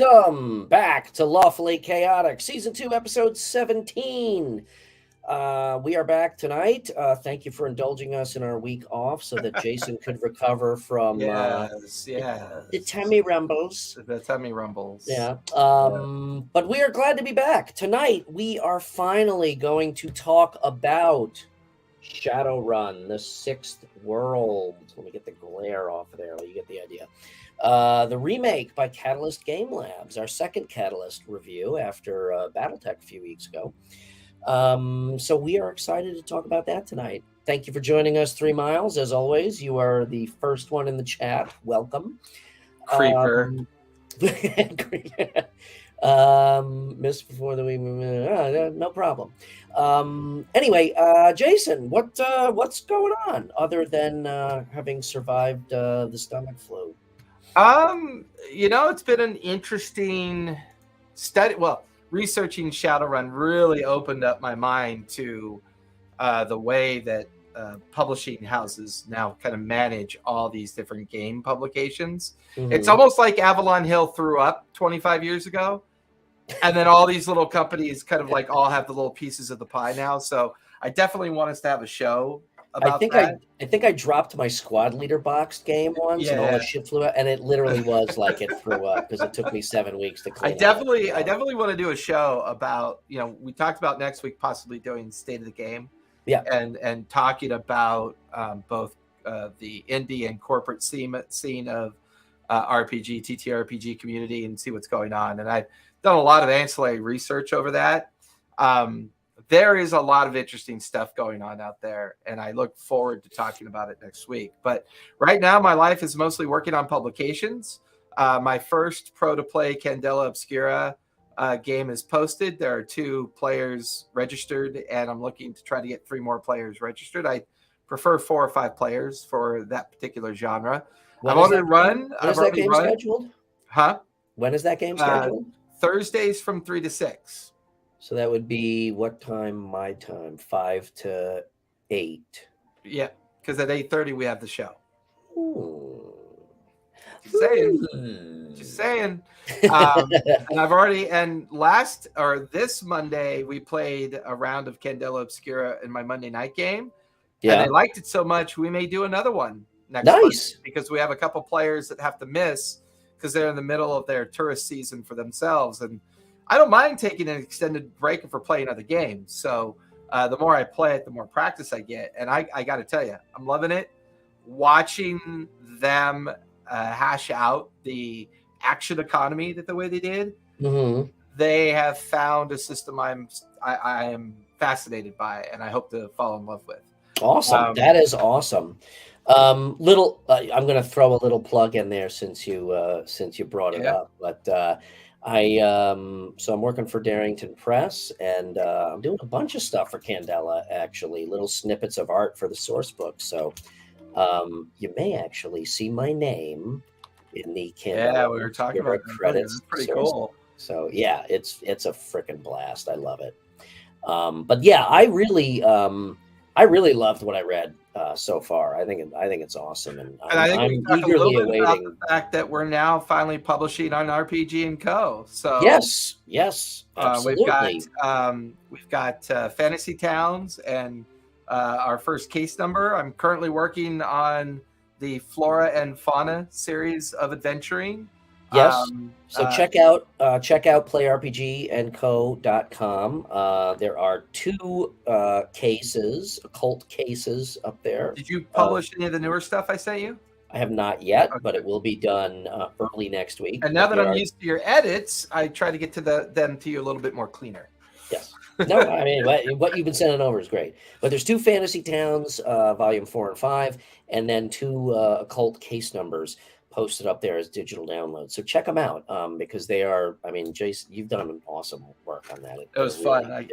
Welcome back to Lawfully Chaotic, Season 2, Episode 17. We are back tonight. Thank you for indulging us in our week off so that Jason could recover from the tummy rumbles. The tummy rumbles. Yeah. But we are glad to be back. Tonight, we are finally going to talk about Shadowrun, the Sixth World. Let me get the glare off of there. You get the idea. The remake by Catalyst Game Labs, our second Catalyst review after Battletech a few weeks ago. So we are excited to talk about that tonight. Thank you for joining us, 3 Miles. As always, you are the first one in the chat. Welcome. Creeper. Missed before the week. No problem. Anyway, Jason, what's going on other than having survived the stomach flu? It's been an interesting study. Well, researching Shadowrun really opened up my mind to the way that publishing houses now kind of manage all these different game publications. Mm-hmm. It's almost like Avalon Hill threw up 25 years ago. And then all these little companies kind of like all have the little pieces of the pie now. So I definitely want us to have a show about that. I think I dropped my squad leader boxed game once and all the shit flew out, and it literally was like it threw up because it took me 7 weeks to clean I definitely want to do a show about, we talked about next week possibly doing State of the Game. Yeah. And talking about both the indie and corporate scene of RPG, TTRPG community and see what's going on. And I've done a lot of ancillary research over that. There is a lot of interesting stuff going on out there, and I look forward to talking about it next week. But right now, my life is mostly working on publications. My first pro-to-play Candela Obscura game is posted. There are 2 players registered, and I'm looking to try to get 3 more players registered. I prefer 4 or 5 players for that particular genre. I've already run. When is that game scheduled? Huh? When is that game scheduled? Thursdays from 3 to 6. So that would be what time? My time, 5 to 8. Yeah, because at 8:30 we have the show. Just saying. And I've already this Monday we played a round of Candela Obscura in my Monday night game. Yeah, and I liked it so much we may do another one next Monday because we have a couple players that have to miss because they're in the middle of their tourist season for themselves. And I don't mind taking an extended break if we're playing other games. So the more I play it, the more practice I get. And I got to tell you, I'm loving it. Watching them hash out the action economy the way they did. Mm-hmm. They have found a system I am fascinated by, and I hope to fall in love with. Awesome. That is awesome. I'm going to throw a little plug in there since you brought it up, but I'm working for Darrington Press, and I'm doing a bunch of stuff for Candela, actually, little snippets of art for the source book. So you may actually see my name in the Candela. Yeah, we were talking about credits. That's pretty cool. So yeah, it's a freaking blast. I love it. But yeah, I really loved what I read so far. I think it's awesome, and I'm eagerly awaiting about the fact that we're now finally publishing on RPG and Co. So yes, absolutely. We've got Fantasy Towns and our first case number. I'm currently working on the Flora and Fauna series of adventuring. Yes. So check out playrpgandco.com. There are 2 occult cases up there. Did you publish any of the newer stuff I sent you? I have not yet, but it will be done early next week. And now that I'm used to your edits, I try to get to them to you a little bit more cleaner. Yes. No, I mean, what you've been sending over is great. But there's 2 Fantasy Towns, Volume 4 and 5, and then 2 occult case numbers posted up there as digital downloads. So check them out because they are, I mean, Jason, you've done an awesome work on that. It was fun.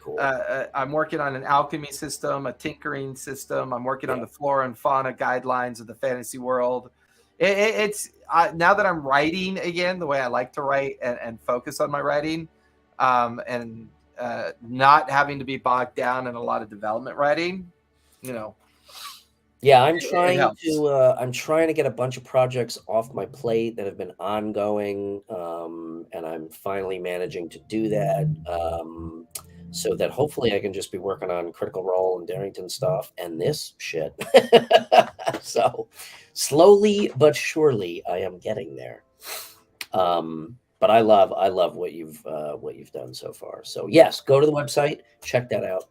Cool. I'm working on an alchemy system, a tinkering system. I'm working on the flora and fauna guidelines of the fantasy world. It's now that I'm writing again, the way I like to write and focus on my writing and not having to be bogged down in a lot of development writing, Yeah, it helps. I'm trying to get a bunch of projects off my plate that have been ongoing, and I'm finally managing to do that, so that hopefully I can just be working on Critical Role and Darrington stuff and this shit. So slowly but surely I am getting there. But I love what you've done so far. So yes, go to the website, check that out.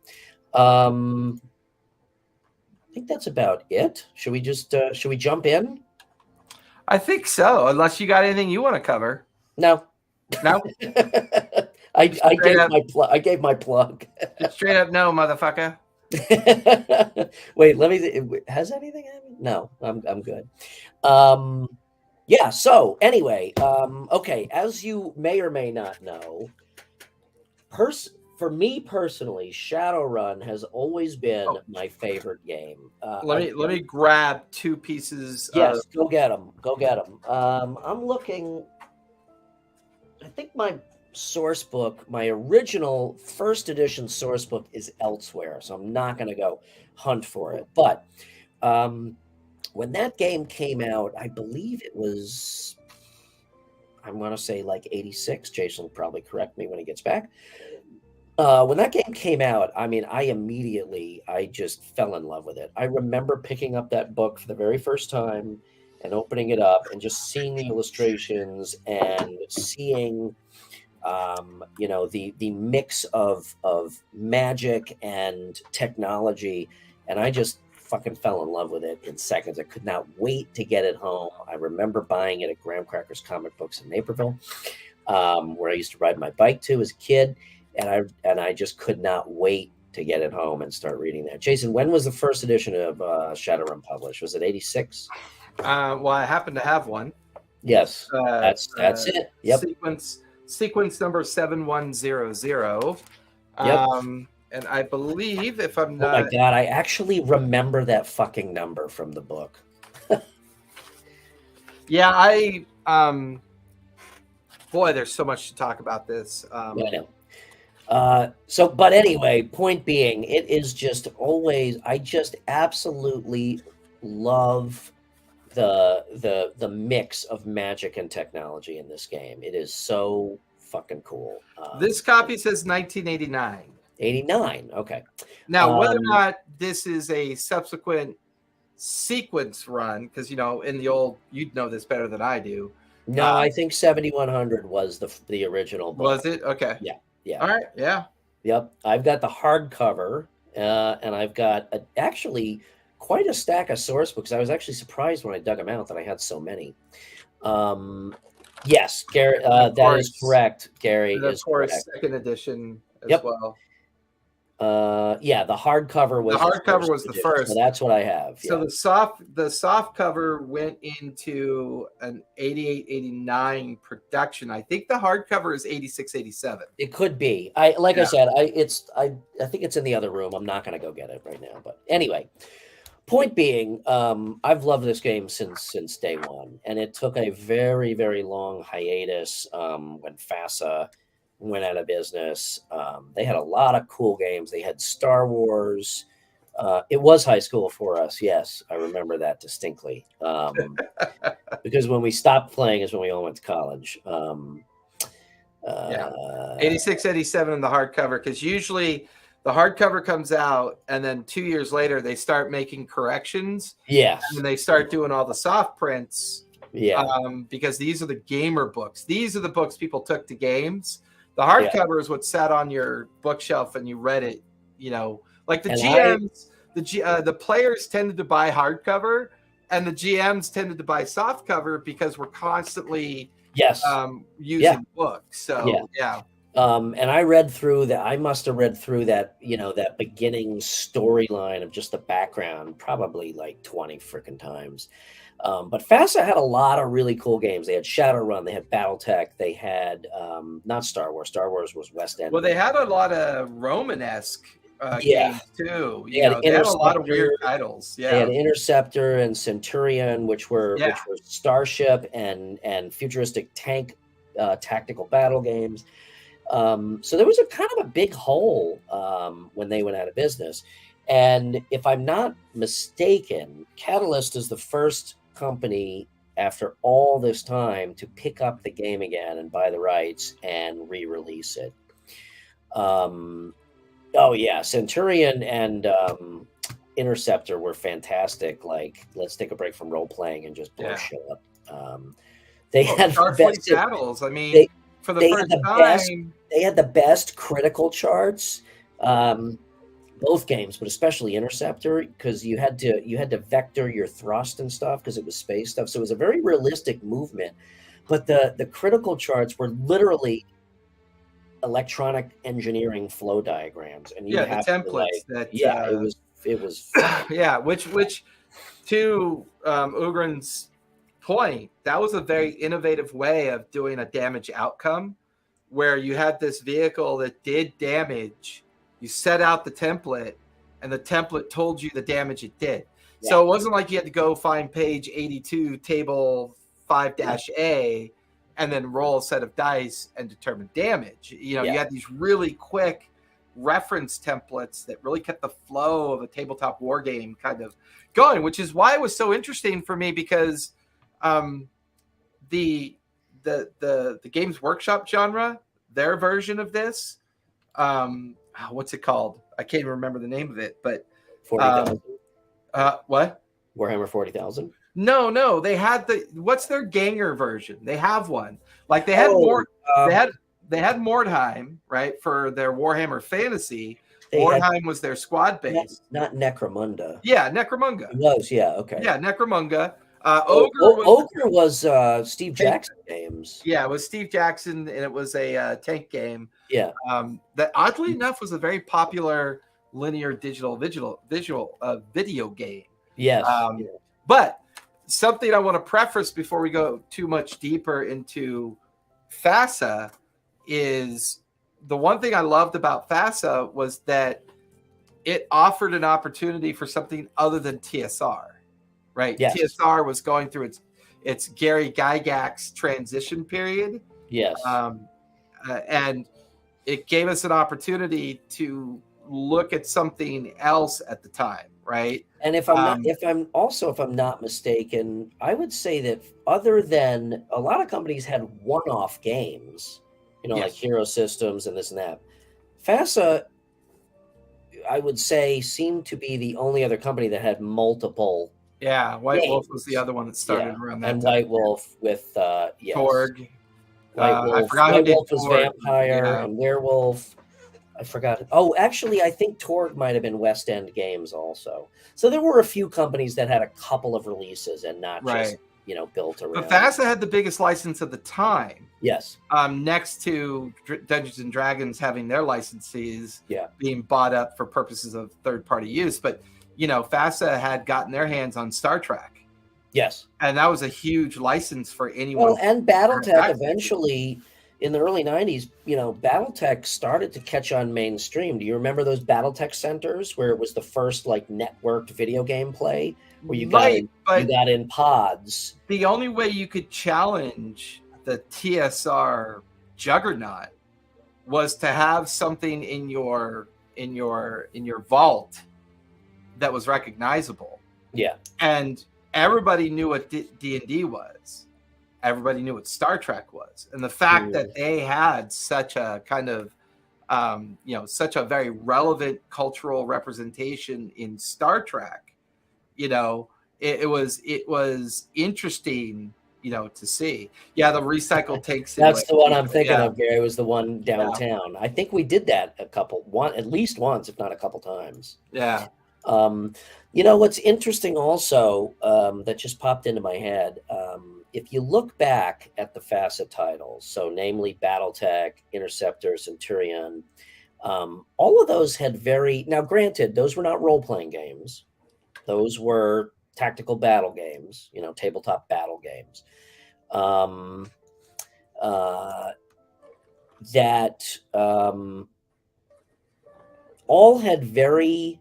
I think that's about it. Should we jump in? I think so, unless you got anything you want to cover. No. No. I gave my plug. Just straight up no, motherfucker. Wait, let me. Has anything happened? No, I'm good. Yeah. So anyway, okay. As you may or may not know, for me personally, Shadowrun has always been my favorite game. Let me grab 2 pieces. Yes, go get them. Go get them. I'm looking. I think my source book, my original first edition source book, is elsewhere, so I'm not going to go hunt for it. But when that game came out, I believe it was, I want to say like 86. Jason will probably correct me when he gets back. When that game came out, I mean, I just fell in love with it. I remember picking up that book for the very first time and opening it up and just seeing the illustrations and seeing, the mix of magic and technology. And I just fucking fell in love with it in seconds. I could not wait to get it home. I remember buying it at Graham Cracker's Comic Books in Naperville, where I used to ride my bike to as a kid. And I just could not wait to get it home and start reading that. Jason, when was the first edition of Shadowrun published? Was it 86? Well, I happen to have one. Yes, that's it. Yep. Sequence number 7100. Yep. And I believe, if I'm not... Oh my God, I actually remember that fucking number from the book. Yeah, boy, there's so much to talk about this. I know. But anyway, point being, it is just always, I just absolutely love the mix of magic and technology in this game. It is so fucking cool. This copy says 1989. 89. Okay. Now, whether or not this is a subsequent sequence run, because in the old, you'd know this better than I do. No, I think 7100 was the original book. Was it? Okay. Yeah. Yeah. All right. Yeah. Yep. I've got the hardcover, and I've got actually quite a stack of source books. I was actually surprised when I dug them out that I had so many. Yes, Gary, that is correct. Gary is correct. Second edition as well. Yeah, the hardcover was the first. So that's what I have. So the soft cover went into an 88-89 production. I think the hardcover is 86-87. It could be. I said, I think it's in the other room. I'm not going to go get it right now. But anyway, point being, I've loved this game since day one, and it took a very, very long hiatus when FASA went out of business. They had a lot of cool games. They had Star Wars. It was high school for us. Yes, I remember that distinctly. Because when we stopped playing is when we all went to college. 86-87 in the hardcover, because usually the hardcover comes out and then 2 years later they start making corrections. Yes. And they start doing all the soft prints. Yeah. Because these are the gamer books. These are the books people took to games. The hardcover is what sat on your bookshelf and you read it, like the GMs, the players tended to buy hardcover and the GMs tended to buy softcover because we're constantly using books. So, yeah. And I read through that. I must have read through that, that beginning storyline of just the background, probably like 20 freaking times. But FASA had a lot of really cool games. They had Shadowrun, they had BattleTech, they had not Star Wars. Star Wars was West End. Well, they had a lot of Romanesque games too. They had a lot of weird titles. Yeah, they had Interceptor and Centurion, which were starship and futuristic tank tactical battle games. So there was a kind of a big hole when they went out of business. And if I'm not mistaken, Catalyst is the first company after all this time to pick up the game again and buy the rights and re-release it. Oh yeah, Centurion and Interceptor were fantastic. Like, let's take a break from role playing and just blow shit up. They had the best battles. I mean, they, for the they first had the time, best. They had the best critical charts. Both games, but especially Interceptor, because you had to vector your thrust and stuff because it was space stuff. So it was a very realistic movement. But the critical charts were literally electronic engineering flow diagrams, and you the have templates to, it was yeah, which to Ugrin's point, that was a very innovative way of doing a damage outcome, where you had this vehicle that did damage. You set out the template, and the template told you the damage it did. Yeah. So it wasn't like you had to go find page 82, table 5-A, and then roll a set of dice and determine damage. You had these really quick reference templates that really kept the flow of a tabletop war game kind of going, which is why it was so interesting for me, because the Games Workshop genre, their version of this, what's it called? I can't even remember the name of it, but 40,000. What? Warhammer 40,000. No, they had what's their Ganger version? They have one. Like they had they had Mordheim, right, for their Warhammer Fantasy. Mordheim was their squad base. Not Necromunda. Yeah, Necromunda. It was, yeah, okay. Yeah, Necromunda. Ogre was Steve Jackson games. Yeah, it was Steve Jackson, and it was a tank game. Yeah. That oddly enough was a very popular linear digital video game. Yes. But something I want to preface before we go too much deeper into FASA is the one thing I loved about FASA was that it offered an opportunity for something other than TSR, right? Yes. TSR was going through its Gary Gygax transition period. Yes. And it gave us an opportunity to look at something else at the time, right? And if I'm not mistaken, I would say that other than a lot of companies had one-off games, like Hero Systems and this and that, FASA, I would say, seemed to be the only other company that had multiple. Yeah, White Wolf was the other one that started around that and time. White Wolf with Torg. White Wolf. White Wolf was Vampire and Werewolf. I forgot. Oh, actually, I think Torg might have been West End Games also. So there were a few companies that had a couple of releases and not just built around. But FASA had the biggest license at the time. Yes. Next to Dungeons and Dragons having their licenses being bought up for purposes of third-party use, but FASA had gotten their hands on Star Trek. Yes. And that was a huge license for anyone. Well, and BattleTech eventually, in the early 90s, BattleTech started to catch on mainstream. Do you remember those BattleTech centers where it was the first networked video game play where you got in pods? The only way you could challenge the TSR juggernaut was to have something in your vault that was recognizable. Yeah. And everybody knew what D&D was. Everybody knew what Star Trek was. And the fact that they had such a kind of, such a very relevant cultural representation in Star Trek, it was interesting, to see. Yeah, the recycled tanks. That's the one I'm thinking of, Gary, was the one downtown. Yeah. I think we did that at least once, if not a couple times. Yeah. What's interesting also that just popped into my head, if you look back at the FASA titles, so namely BattleTech, Interceptor, Centurion, all of those had now granted, those were not role-playing games. Those were tactical battle games, tabletop battle games. That all had very,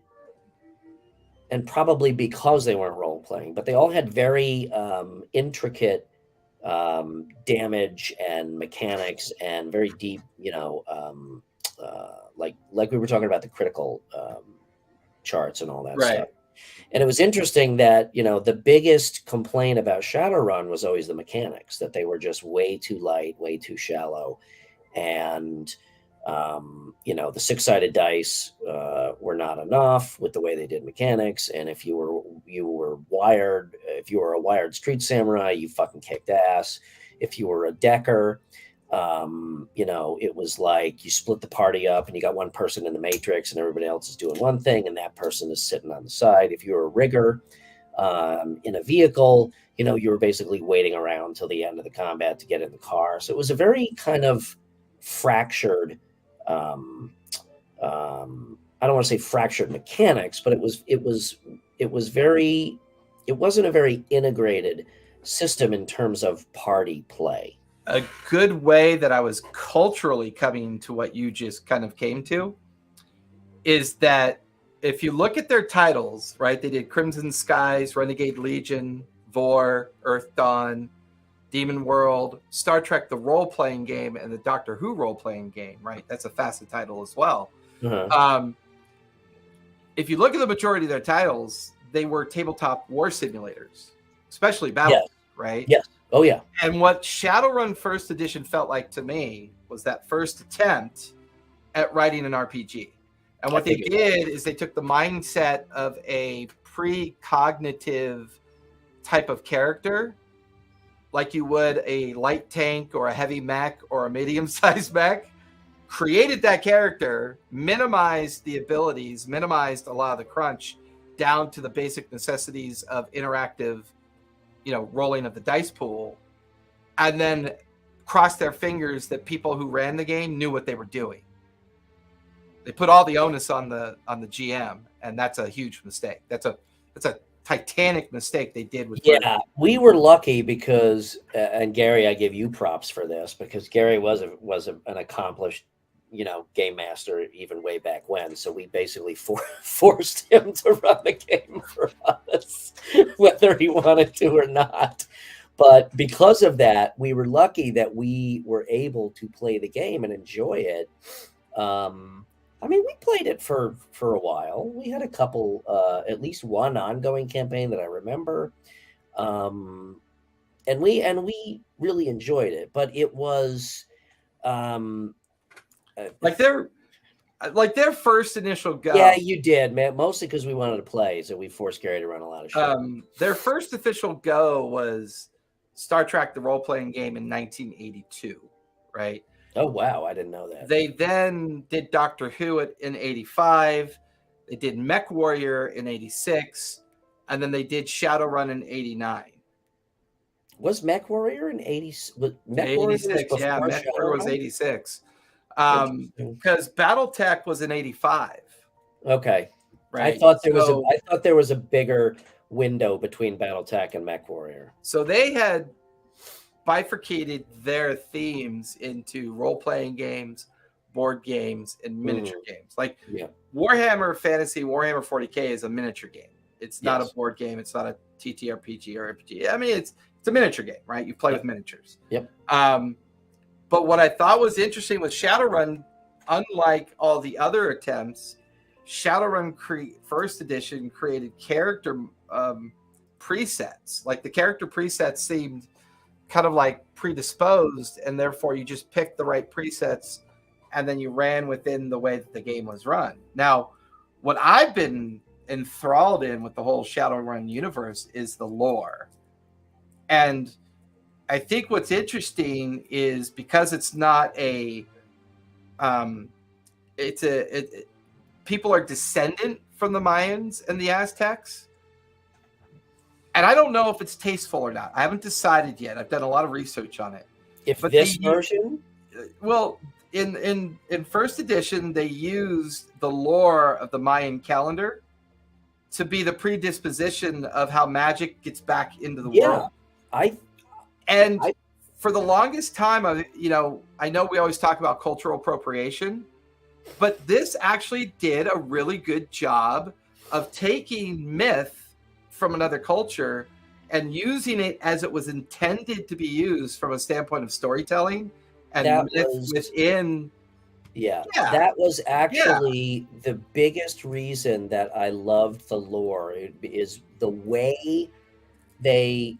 and probably because they weren't role-playing, but they all had very intricate damage and mechanics and very deep, like we were talking about the critical charts and all that Right. stuff. And it was interesting that, the biggest complaint about Shadowrun was always the mechanics, that they were just way too light, way too shallow. And, the 6-sided dice were not enough with the way they did mechanics. And if you were a wired street samurai, you fucking kicked ass. If you were a decker, it was like you split the party up and you got one person in the matrix and everybody else is doing one thing and that person is sitting on the side. If you were a rigger in a vehicle, you were basically waiting around till the end of the combat to get in the car. So it was a very kind of fractured, I don't want to say fractured mechanics, but it wasn't a very integrated system in terms of party play. A good way that I was culturally coming to what you just kind of came to is that if you look at their titles, right, they did Crimson Skies, Renegade Legion, Vor, Earth Dawn, Demon World, Star Trek, the role-playing game, and the Doctor Who role-playing game, right? That's a facet title as well. Uh-huh. If you look at the majority of their titles, they were tabletop war simulators, especially Battle, right? Yes. Oh, yeah. And what Shadowrun First Edition felt like to me was that first attempt at writing an RPG. And what they did is they took the mindset of a precognitive type of character, like you would a light tank or a heavy mech or a medium-sized mech, created that character, minimized the abilities, minimized a lot of the crunch down to the basic necessities of interactive rolling of the dice pool, and then crossed their fingers that people who ran the game knew what they were doing. They put all the onus on the GM, and that's a huge mistake. That's a titanic mistake they did with. Yeah, we were lucky because, and Gary, I give you props for this because Gary was an accomplished, game master even way back when. So we basically forced him to run the game for us, whether he wanted to or not. But because of that, we were lucky that we were able to play the game and enjoy it. We played it for a while. We had a couple, at least one ongoing campaign that I remember. And we really enjoyed it, but it was, like their first initial go. Yeah, you did, man. Mostly because we wanted to play, so we forced Gary to run a lot of shit. Their first official go was Star Trek, the role-playing game in 1982, right? Oh, wow. I didn't know that. They then did Doctor Who in 85. They did Mech Warrior in 86. And then they did Shadowrun in 89. Was Mech Warrior in 80? Mech 86, yeah. Mech Warrior was 86. Because BattleTech was in 85. Okay. Right. I thought there was a bigger window between BattleTech and Mech Warrior. So they had bifurcated their themes into role-playing games, board games, and miniature games. Like Warhammer Fantasy, Warhammer 40K is a miniature game. It's not a board game. It's not a TTRPG or RPG. I mean, it's a miniature game, right? You play with miniatures. Yep. But what I thought was interesting with Shadowrun, unlike all the other attempts, Shadowrun First Edition created character presets. Like the character presets seemed kind of like predisposed, and therefore you just picked the right presets and then you ran within the way that the game was run. Now, what I've been enthralled in with the whole Shadowrun universe is the lore. And I think what's interesting is because it's not people are descendant from the Mayans and the Aztecs. And I don't know if it's tasteful or not. I haven't decided yet. I've done a lot of research on it. Version? Well, in first edition, they used the lore of the Mayan calendar to be the predisposition of how magic gets back into the world. For the longest time, I know we always talk about cultural appropriation, but this actually did a really good job of taking myth from another culture and using it as it was intended to be used from a standpoint of storytelling and myth within Yeah, Yeah. that was actually the biggest reason that I loved the lore, is the way they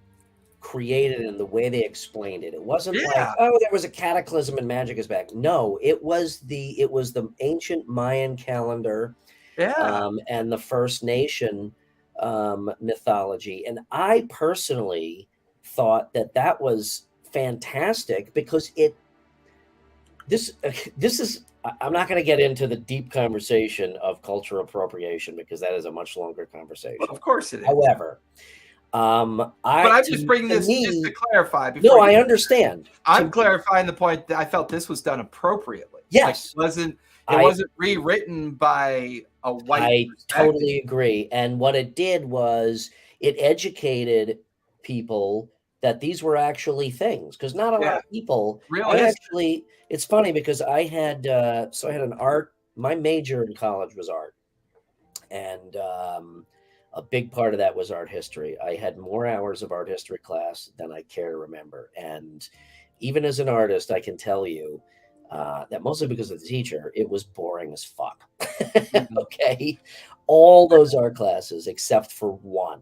created it and the way they explained it. It wasn't like, Yeah. oh, there was a cataclysm and magic is back. No, it was the ancient Mayan calendar, Yeah. and the First Nation mythology. And I personally thought that that was fantastic because this this is, I'm not going to get into the deep conversation of cultural appropriation because that is a much longer Well, conversation. of course it is. However, but I'm just bringing this just to clarify. No, I understand. I'm clarifying the point that I felt this was done appropriately. Yes, like it wasn't rewritten by a white. I totally agree. And what it did was it educated people that these were actually things, because not a lot of people. It's funny because I had an art. My major in college was art, and a big part of that was art history. I had more hours of art history class than I care to remember, and even as an artist, I can tell you that mostly because of the teacher, it was boring as fuck. Okay, all those art classes except for one,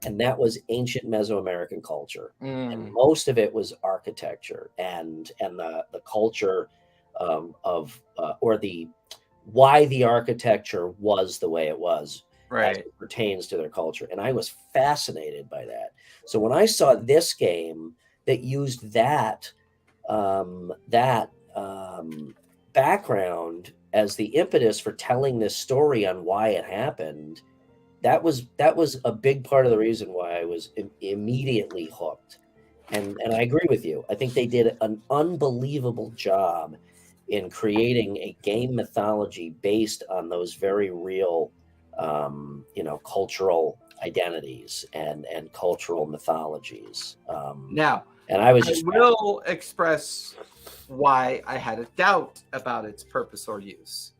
and that was ancient Mesoamerican culture, and most of it was architecture and the culture of or the why the architecture was the way it was, as it pertains to their culture. And I was fascinated by that. So when I saw this game that used that background as the impetus for telling this story on why it happened, that was a big part of the reason why I was immediately hooked. And I agree with you. I think they did an unbelievable job in creating a game mythology based on those very real, cultural identities and cultural mythologies. Now, and I will express why I had a doubt about its purpose or use.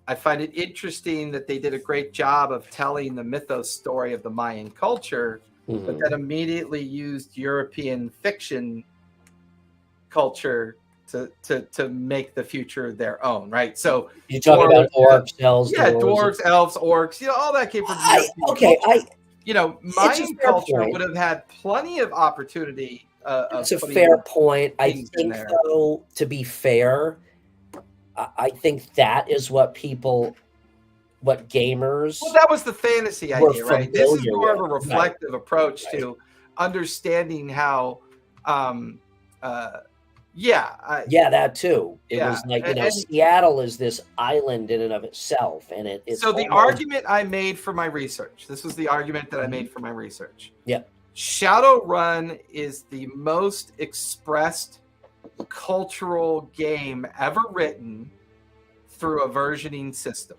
I find it interesting that they did a great job of telling the mythos story of the Mayan culture, but then immediately used European fiction culture to make the future their own, right? So you talk about orcs, elves, dwarves, elves, orcs, all that came from Mayan culture would have had plenty of opportunity. It's a fair point. I think, though, to be fair, I think that is what gamers. Well, that was the fantasy idea, right? This is more of a reflective approach to understanding how. That too. It was like, Seattle is this island in and of itself, and it's. So the argument I made for my research. This was the argument that I made for my research. Yeah. Shadowrun is the most expressed cultural game ever written through a versioning system.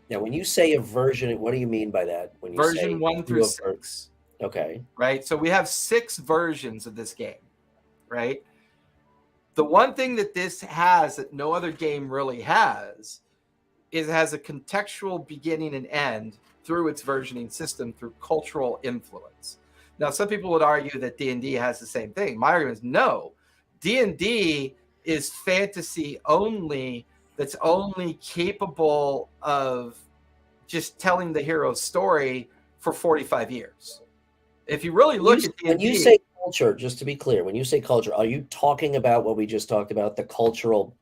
Now, when you say a version, what do you mean by that? When you version say 1 through 6. Okay. Right. So we have 6 versions of this game. Right. The one thing that this has that no other game really has is it has a contextual beginning and end through its versioning system, through cultural influence. Now, some people would argue that D&D has the same thing. My argument is no. D&D is fantasy only, that's only capable of just telling the hero's story for 45 years. If you really look at D&D... When you say culture, just to be clear, when you say culture, are you talking about what we just talked about, the cultural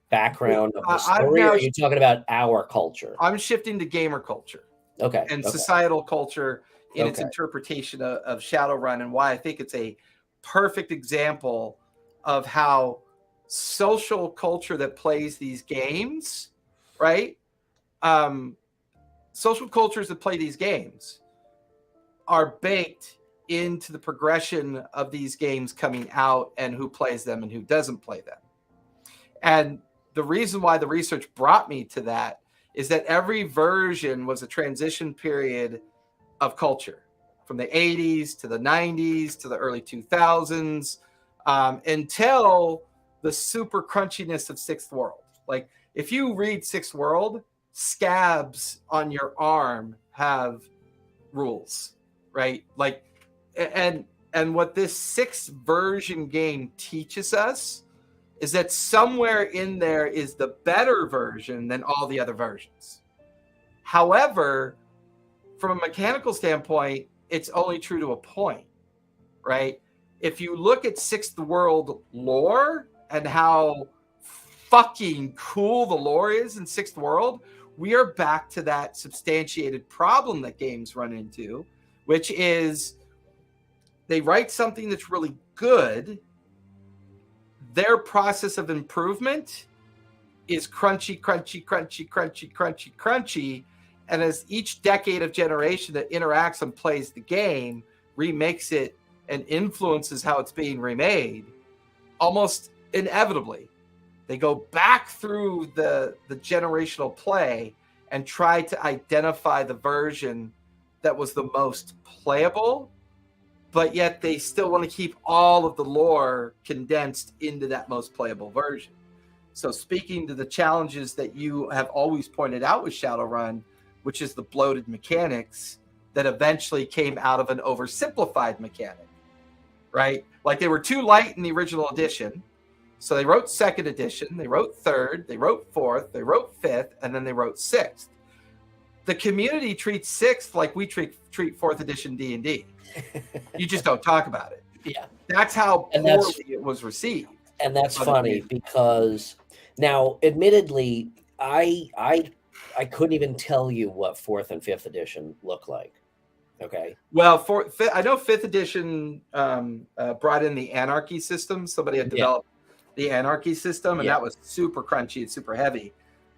background of the story, or are you talking about our culture? I'm shifting to gamer culture. Okay. And societal culture in its interpretation of Shadowrun, and why I think it's a perfect example of how social culture that plays these games, right? Social cultures that play these games are baked into the progression of these games coming out and who plays them and who doesn't play them. And the reason why the research brought me to that is that every version was a transition period of culture, from the 80s to the 90s to the early 2000s, until the super crunchiness of Sixth World. Like, if you read Sixth World, scabs on your arm have rules, right? Like, and what this 6th version game teaches us is that somewhere in there is the better version than all the other versions. However, from a mechanical standpoint, it's only true to a point, right? If you look at Sixth World lore and how fucking cool the lore is in Sixth World, we are back to that substantiated problem that games run into, which is they write something that's really good. Their process of improvement is crunchy, crunchy, crunchy, crunchy, crunchy, crunchy. And as each decade of generation that interacts and plays the game remakes it and influences how it's being remade, almost inevitably, they go back through the generational play and try to identify the version that was the most playable, but yet they still want to keep all of the lore condensed into that most playable version. So speaking to the challenges that you have always pointed out with Shadowrun, which is the bloated mechanics that eventually came out of an oversimplified mechanic, right? Like they were too light in the original edition. So they wrote second edition, they wrote third, they wrote fourth, they wrote fifth, and then they wrote sixth. The community treats sixth like we treat fourth edition D&D. You just don't talk about it. Yeah. That's how poorly it was received. And that's funny because now, admittedly, I couldn't even tell you what fourth and fifth edition look like. Okay. Well, I know fifth edition brought in the anarchy system. Somebody had developed the anarchy system, and that was super crunchy and super heavy.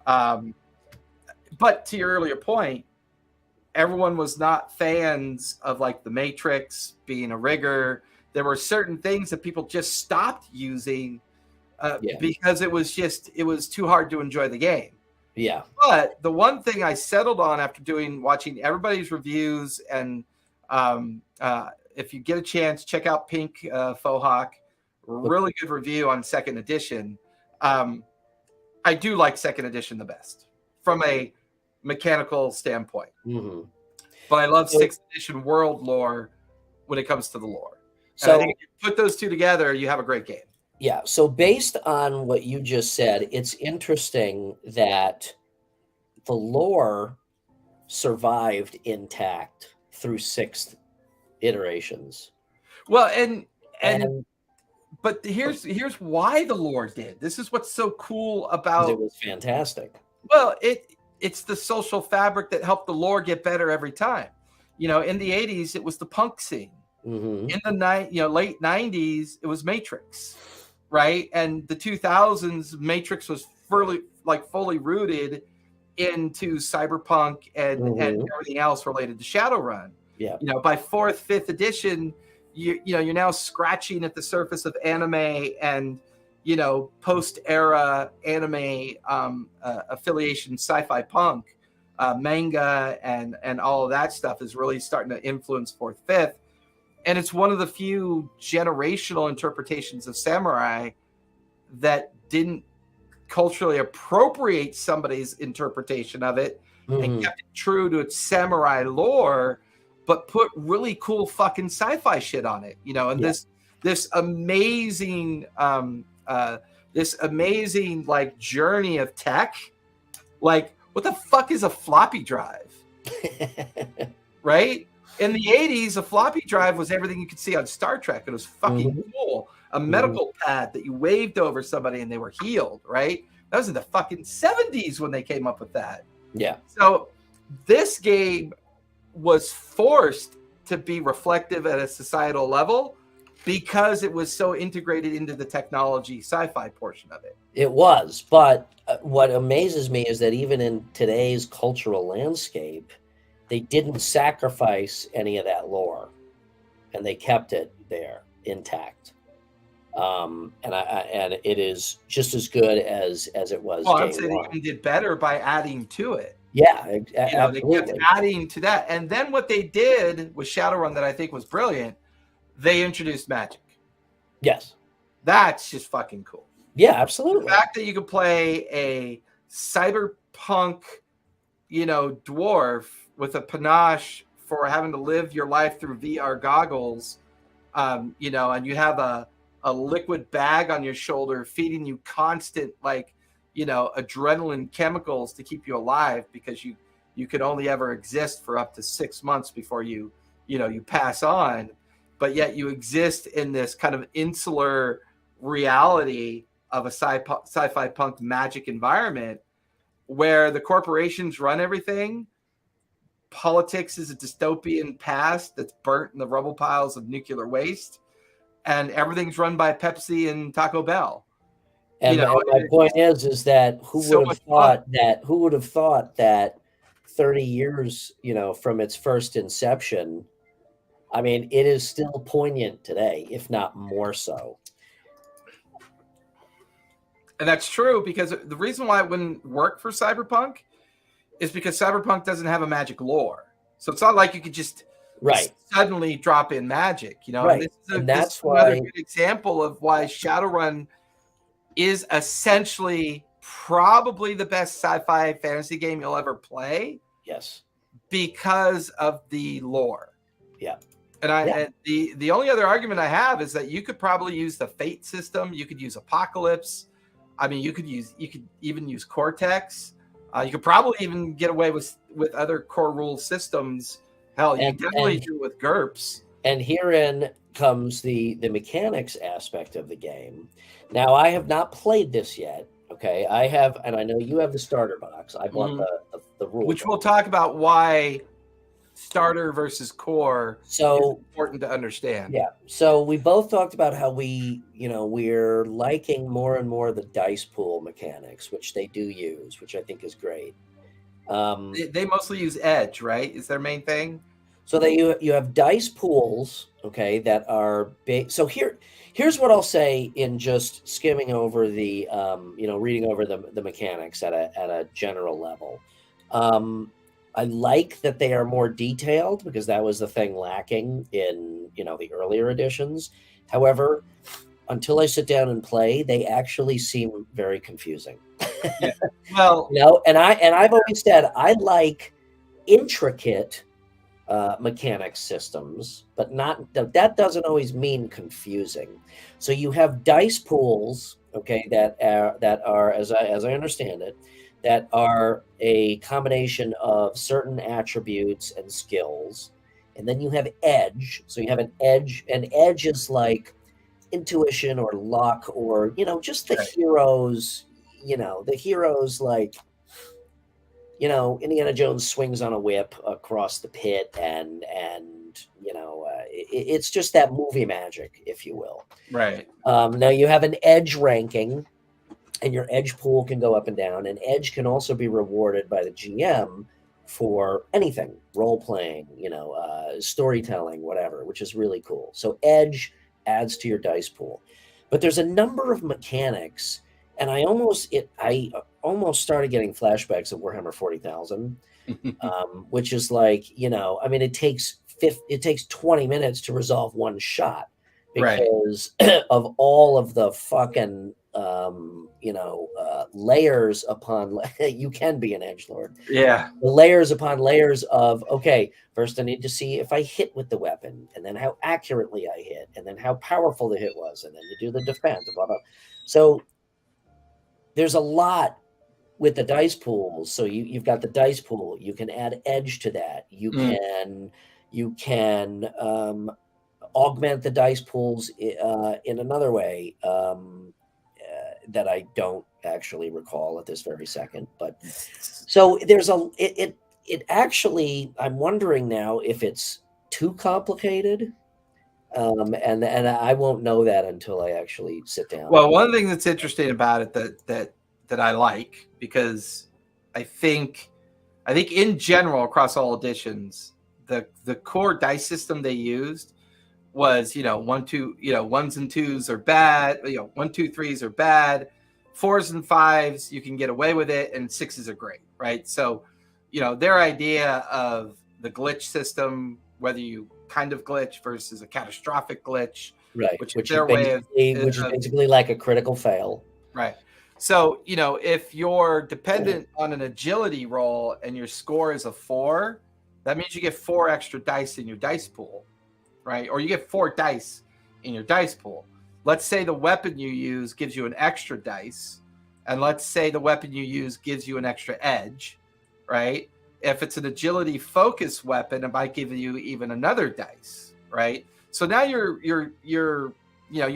But to your earlier point, everyone was not fans of like the Matrix being a rigor. There were certain things that people just stopped using because it was too hard to enjoy the game. Yeah. But the one thing I settled on after watching everybody's reviews, and if you get a chance, check out Pink Fohawk, really good review on second edition. I do like second edition the best from a mechanical standpoint. Mm-hmm. But I love sixth edition world lore when it comes to the lore. And I think if you put those two together, you have a great game. Yeah. So based on what you just said, it's interesting that the lore survived intact through sixth iterations. Well, but here's why the lore did. This is what's so cool about it. Was fantastic. Well, it's the social fabric that helped the lore get better every time. You know, in the 80s, it was the punk scene. Mm-hmm. In the late 90s, it was Matrix, right? And the 2000s, Matrix was fully rooted into cyberpunk and everything else related to Shadowrun. Yeah. You know, by fourth, fifth edition, you're now scratching at the surface of anime and post-era anime affiliation, sci-fi punk, manga, and all of that stuff is really starting to influence fourth, fifth. And it's one of the few generational interpretations of samurai that didn't culturally appropriate somebody's interpretation of it and kept it true to its samurai lore, but put really cool fucking sci-fi shit on it, and this amazing like journey of tech. Like, what the fuck is a floppy drive? Right? In the 80s, a floppy drive was everything you could see on Star Trek. It was fucking cool. A medical pad that you waved over somebody and they were healed, right? That was in the fucking 70s when they came up with that. Yeah. So this game was forced to be reflective at a societal level because it was so integrated into the technology sci-fi portion of it. It was, but what amazes me is that even in today's cultural landscape, they didn't sacrifice any of that lore, and they kept it there intact. And it is just as good as it was. Well, I'd say they even did better by adding to it. Yeah, absolutely. They kept adding to that, and then what they did with Shadowrun that I think was brilliant, they introduced magic. Yes, that's just fucking cool. Yeah, absolutely. The fact that you could play a cyberpunk, dwarf with a panache for having to live your life through VR goggles, and you have a a liquid bag on your shoulder feeding you constant, like, adrenaline chemicals to keep you alive, because you could only ever exist for up to 6 months before you pass on. But yet you exist in this kind of insular reality of a sci-fi punk magic environment where the corporations run everything. Politics is a dystopian past that's burnt in the rubble piles of nuclear waste, and everything's run by Pepsi and Taco Bell. And my point is that who would have thought that 30 years, from its first inception, I mean, it is still poignant today, if not more so. And that's true, because the reason why it wouldn't work for Cyberpunk is because Cyberpunk doesn't have a magic lore. So it's not like you could just suddenly drop in magic, Right. And this is another good example of why Shadowrun is essentially probably the best sci-fi fantasy game you'll ever play. Yes. Because of the lore. Yeah. And the only other argument I have is that you could probably use the Fate system. You could use Apocalypse. I mean, you could even use Cortex. You could probably even get away with other core rule systems. Hell, you definitely do with GURPS. And herein comes the mechanics aspect of the game. Now, I have not played this yet. Okay, I have, and I know you have the starter box. I bought the rule, which we'll talk about why starter versus core is important to understand. Yeah. So we both talked about how we're liking more and more the dice pool mechanics, which they do use, which I think is great. They mostly use Edge, right? Is their main thing. So you have dice pools, okay, that are big. So here's what I'll say in just skimming over the reading over the mechanics at a general level. I like that they are more detailed, because that was the thing lacking in the earlier editions. However, until I sit down and play, they actually seem very confusing. Yeah. Well, and I've always said I like intricate mechanics systems, but that doesn't always mean confusing. So you have dice pools, okay, that are as I understand it, that are a combination of certain attributes and skills. And then you have edge. So you have an edge. And edge is like intuition or luck, or, just the heroes, like, Indiana Jones swings on a whip across the pit, and it's just that movie magic, if you will. Right. Now you have an edge ranking, and your edge pool can go up and down, and edge can also be rewarded by the GM for anything, role playing, storytelling, whatever, which is really cool. So edge adds to your dice pool, but there's a number of mechanics, and I almost started getting flashbacks of Warhammer 40,000, which is like, it takes 20 minutes to resolve one shot, because of all of the fucking layers upon you can be an edgelord. Yeah. The layers upon layers of, okay, first I need to see if I hit with the weapon, and then how accurately I hit, and then how powerful the hit was, and then you do the defense, blah, blah. So there's a lot with the dice pools. So you've got the dice pool. You can add edge to that. You can augment the dice pools in another way that I don't actually recall at this very second. But so there's it actually, I'm wondering now if it's too complicated. And I won't know that until I actually sit down. Well, one thing that's interesting about it that I like, because I think in general across all editions, the core dice system they used was, 1, 2, ones and twos are bad, 1, 2, 3s are bad, 4s and 5s you can get away with it, and 6s are great, right? So, their idea of the glitch system, whether you kind of glitch versus a catastrophic glitch, right? Which is their way of, which is basically like a critical fail, right? So, if you're dependent on an agility roll and your score is a 4, that means you get 4 extra dice in your dice pool, right? Or you get 4 dice in your dice pool. let's say the weapon you use gives you an extra dice, and let's say the weapon you use gives you an extra edge, right? If it's an agility focused weapon, it might give you even another dice, right? So now you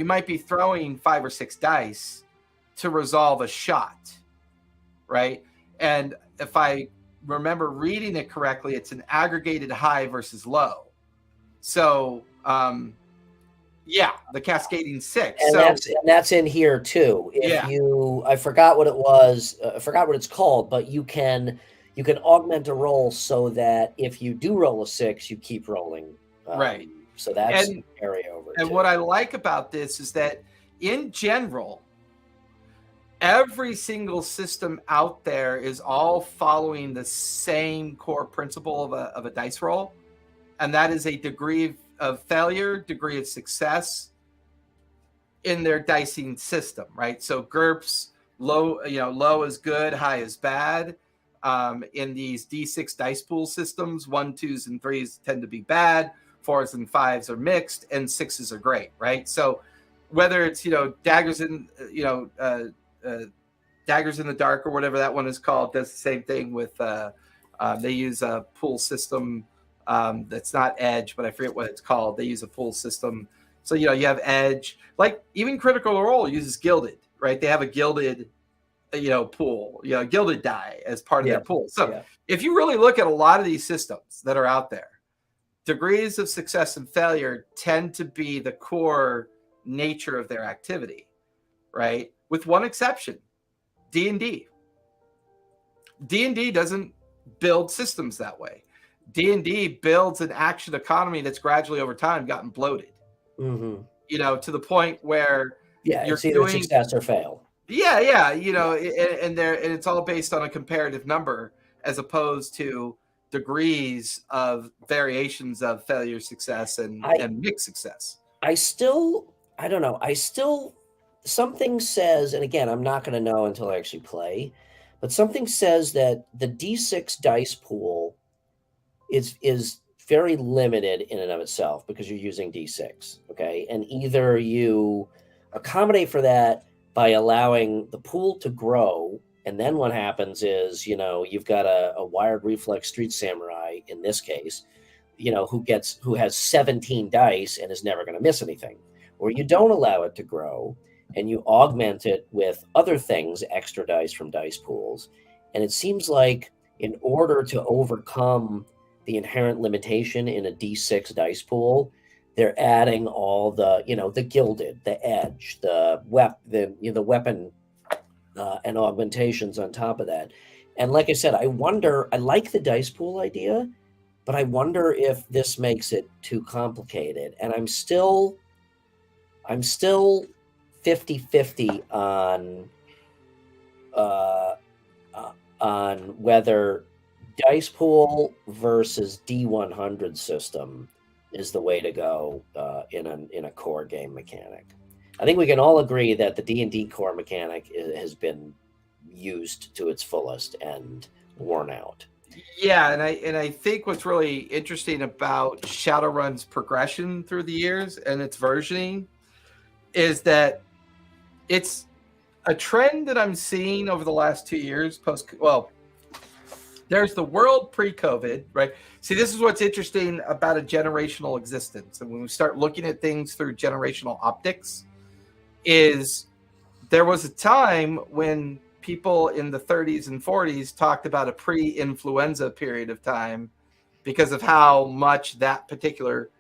might be throwing 5 or 6 dice to resolve a shot, right? And if I remember reading it correctly, it's an aggregated high versus low. So, the cascading 6. And that's in here too. I forgot what it was, I forgot what it's called, but you can augment a roll so that if you do roll a 6, you keep rolling. Right. So that's carry over. And what I like about this is that in general, every single system out there is all following the same core principle of a dice roll. And that is a degree of failure, degree of success in their dicing system, right? So GURPS, low is good, high is bad. In these D6 dice pool systems, 1, 2s, and 3s tend to be bad. 4s and 5s are mixed, and 6s are great, right? So whether it's daggers in Daggers in the Dark or whatever that one is called, does the same thing with they use a pool system that's not Edge, but I forget what it's called. They use a pool system, so you have Edge. Like even Critical Role uses Gilded, right? They have a Gilded pool, Gilded die as part of their pool. So if you really look at a lot of these systems that are out there, degrees of success and failure tend to be the core nature of their activity, right? With one exception, D&D. D&D doesn't build systems that way. D&D builds an action economy that's gradually over time gotten bloated, to the point where it's either success or fail. And it's all based on a comparative number as opposed to degrees of variations of failure, success, and mixed success. I don't know. Something says, and again, I'm not going to know until I actually play, but something says that the D6 dice pool is very limited in and of itself because you're using D6, okay? And either you accommodate for that by allowing the pool to grow, and then what happens is, you've got a wired reflex street samurai in this case, who has 17 dice and is never going to miss anything. Or you don't allow it to grow and you augment it with other things, extra dice from dice pools. And it seems like in order to overcome the inherent limitation in a D6 dice pool, they're adding all the, the Gilded, the Edge, the weapon and augmentations on top of that. And like I said, I like the dice pool idea, but I wonder if this makes it too complicated. And I'm still 50-50 on whether dice pool versus D100 system is the way to go in a core game mechanic. I think we can all agree that the D&D core mechanic has been used to its fullest and worn out. Yeah, and I think what's really interesting about Shadowrun's progression through the years and its versioning is that it's a trend that I'm seeing over the last 2 years there's the world pre-COVID, right? See, this is what's interesting about a generational existence. And when we start looking at things through generational optics, is there was a time when people in the 30s and 40s talked about a pre-influenza period of time because of how much that particular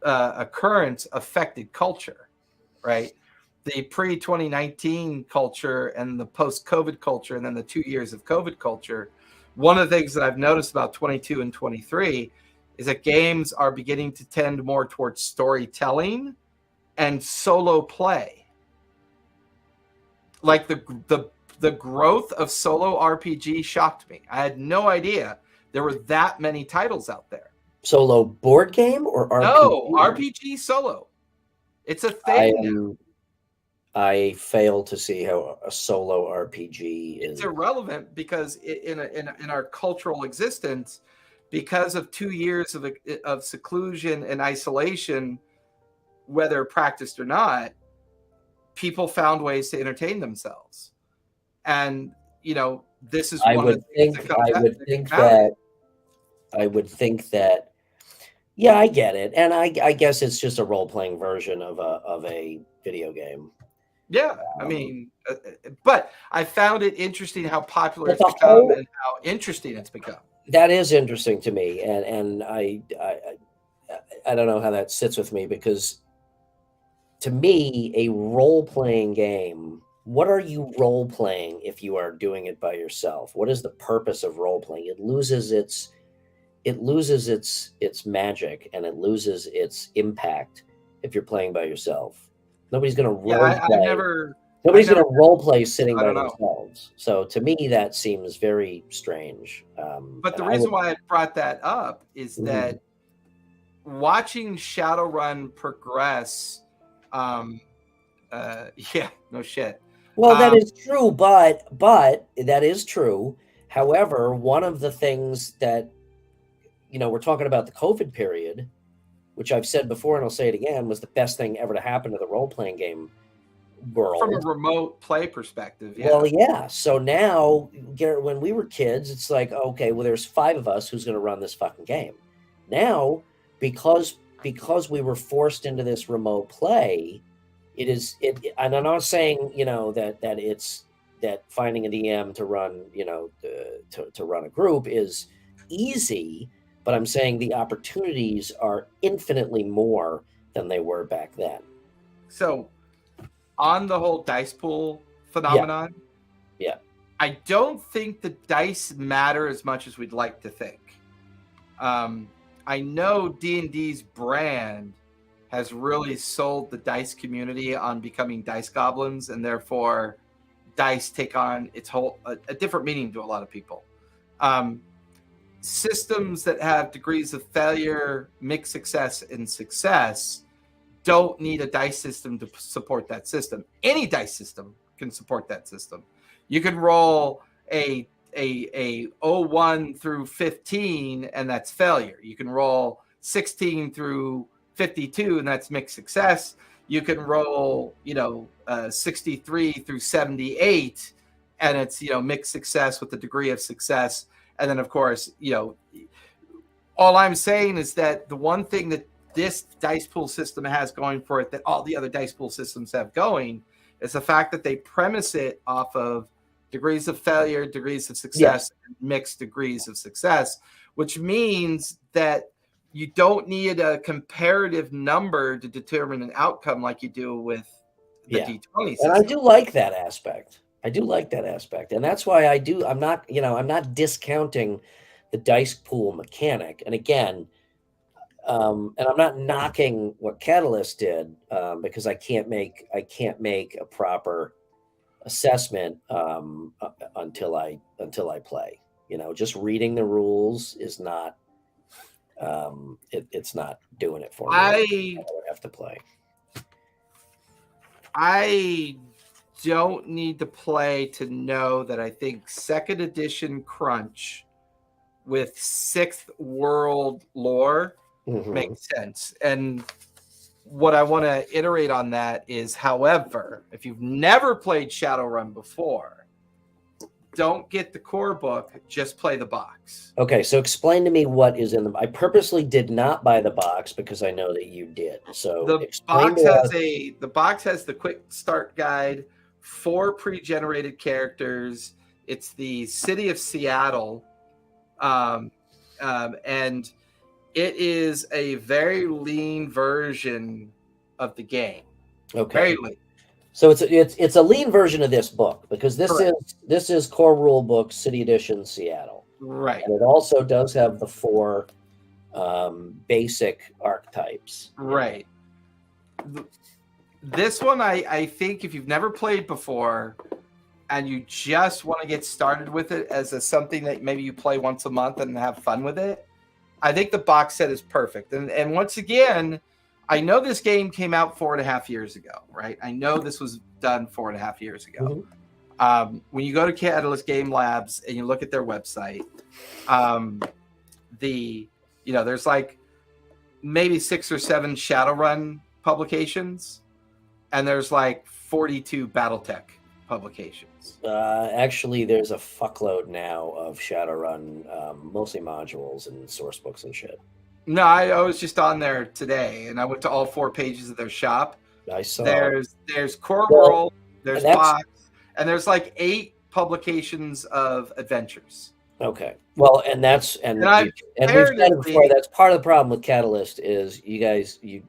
occurrence affected culture, right? The pre-2019 culture and the post-COVID culture and then the 2 years of COVID culture. One of the things that I've noticed about 22 and 23 is that games are beginning to tend more towards storytelling and solo play. Like the growth of solo RPG shocked me. I had no idea there were that many titles out there. Solo board game or RPG? No, RPG solo. It's a thing. I fail to see how a solo RPG is. It's irrelevant because in our cultural existence, because of 2 years of seclusion and isolation, whether practiced or not, people found ways to entertain themselves. And, this is I one would of the things think that comes I out. would think that I would think that yeah, I get it. And I guess it's just a role-playing version of a video game. Yeah, I mean, but I found it interesting how popular But it's the become whole and how interesting it's become. that is interesting to me, and I don't know how that sits with me because to me, a role-playing game, what are you role-playing if you are doing it by yourself? What is the purpose of role-playing? It loses its magic and it loses its impact if you're playing by yourself. Nobody's going to Yeah, role I play. never. Nobody's I going never. to role play sitting I by don't know. themselves. So to me, that seems very strange. But the And I reason would, why I brought that up is Mhm. that watching Shadowrun progress, yeah, no shit. Well, that Um, is true, but that is true. However, one of the things that we're talking about the COVID period, which I've said before and I'll say it again, was the best thing ever to happen to the role playing game from a world. remote play perspective, Well, yeah. yeah. So now, Garrett, when we were kids, it's like, okay, well, there's 5 of us who's going to run this fucking game. Now, because we were forced into this remote play, and I'm not saying that finding a DM to run to run a group is easy, but I'm saying the opportunities are infinitely more than they were back then. So, on the whole dice pool Yeah, phenomenon, yeah. I don't think the dice matter as much as we'd like to think. I know D&D's brand has really sold the dice community on becoming dice goblins, and therefore dice take on a different meaning to a lot of people. Systems that have degrees of failure, mixed success, and success don't need a dice system to support that system. Any dice system can support that system. You can roll a 01 through 15 and that's failure. You can roll 16 through 52 and that's mixed success. You can roll 63 through 78 and it's mixed success with a degree of success. And then of course all I'm saying is that the one thing that this dice pool system has going for it that all the other dice pool systems have going is the fact that they premise it off of degrees of failure, degrees of success, and mixed degrees of success, which means that you don't need a comparative number to determine an outcome like you do with the D20 system. And I do like that aspect. And that's why I'm not discounting the dice pool mechanic. And again, and I'm not knocking what Catalyst did because I can't make a proper assessment until I play. Just reading the rules is not it's not doing it for me. I would have to play. I don't need to play to know that I think second edition Crunch with sixth world lore makes sense. And what I want to iterate on that is, however, if you've never played Shadowrun before, don't get the core book, just play the box. Okay, so explain to me what is in them. I purposely did not buy the box because I know that you did. So the box has the quick start guide, 4 pre-generated characters. It's the city of Seattle, and it is a very lean version of the game. Okay. Very lean. So it's a lean version of this book because this is core rule book City Edition Seattle. Right. And it also does have the 4 basic archetypes. Right. This one, I think if you've never played before and you just want to get started with it as something that maybe you play once a month and have fun with it, I think the box set is perfect. And once again, I know this game came out 4.5 years ago, right? I know this was done 4.5 years ago. Mm-hmm. When you go to Catalyst Game Labs and you look at their website, there's like maybe 6 or 7 Shadowrun publications, and there's like 42 BattleTech publications. Actually, there's a fuckload now of Shadowrun, mostly modules and source books and shit. No, I was just on there today, and I went to all 4 pages of their shop. I saw. There's Core World, there's Box, and there's like 8 publications of adventures. Okay. Well, and we've said it before. That's part of the problem with Catalyst is you guys, you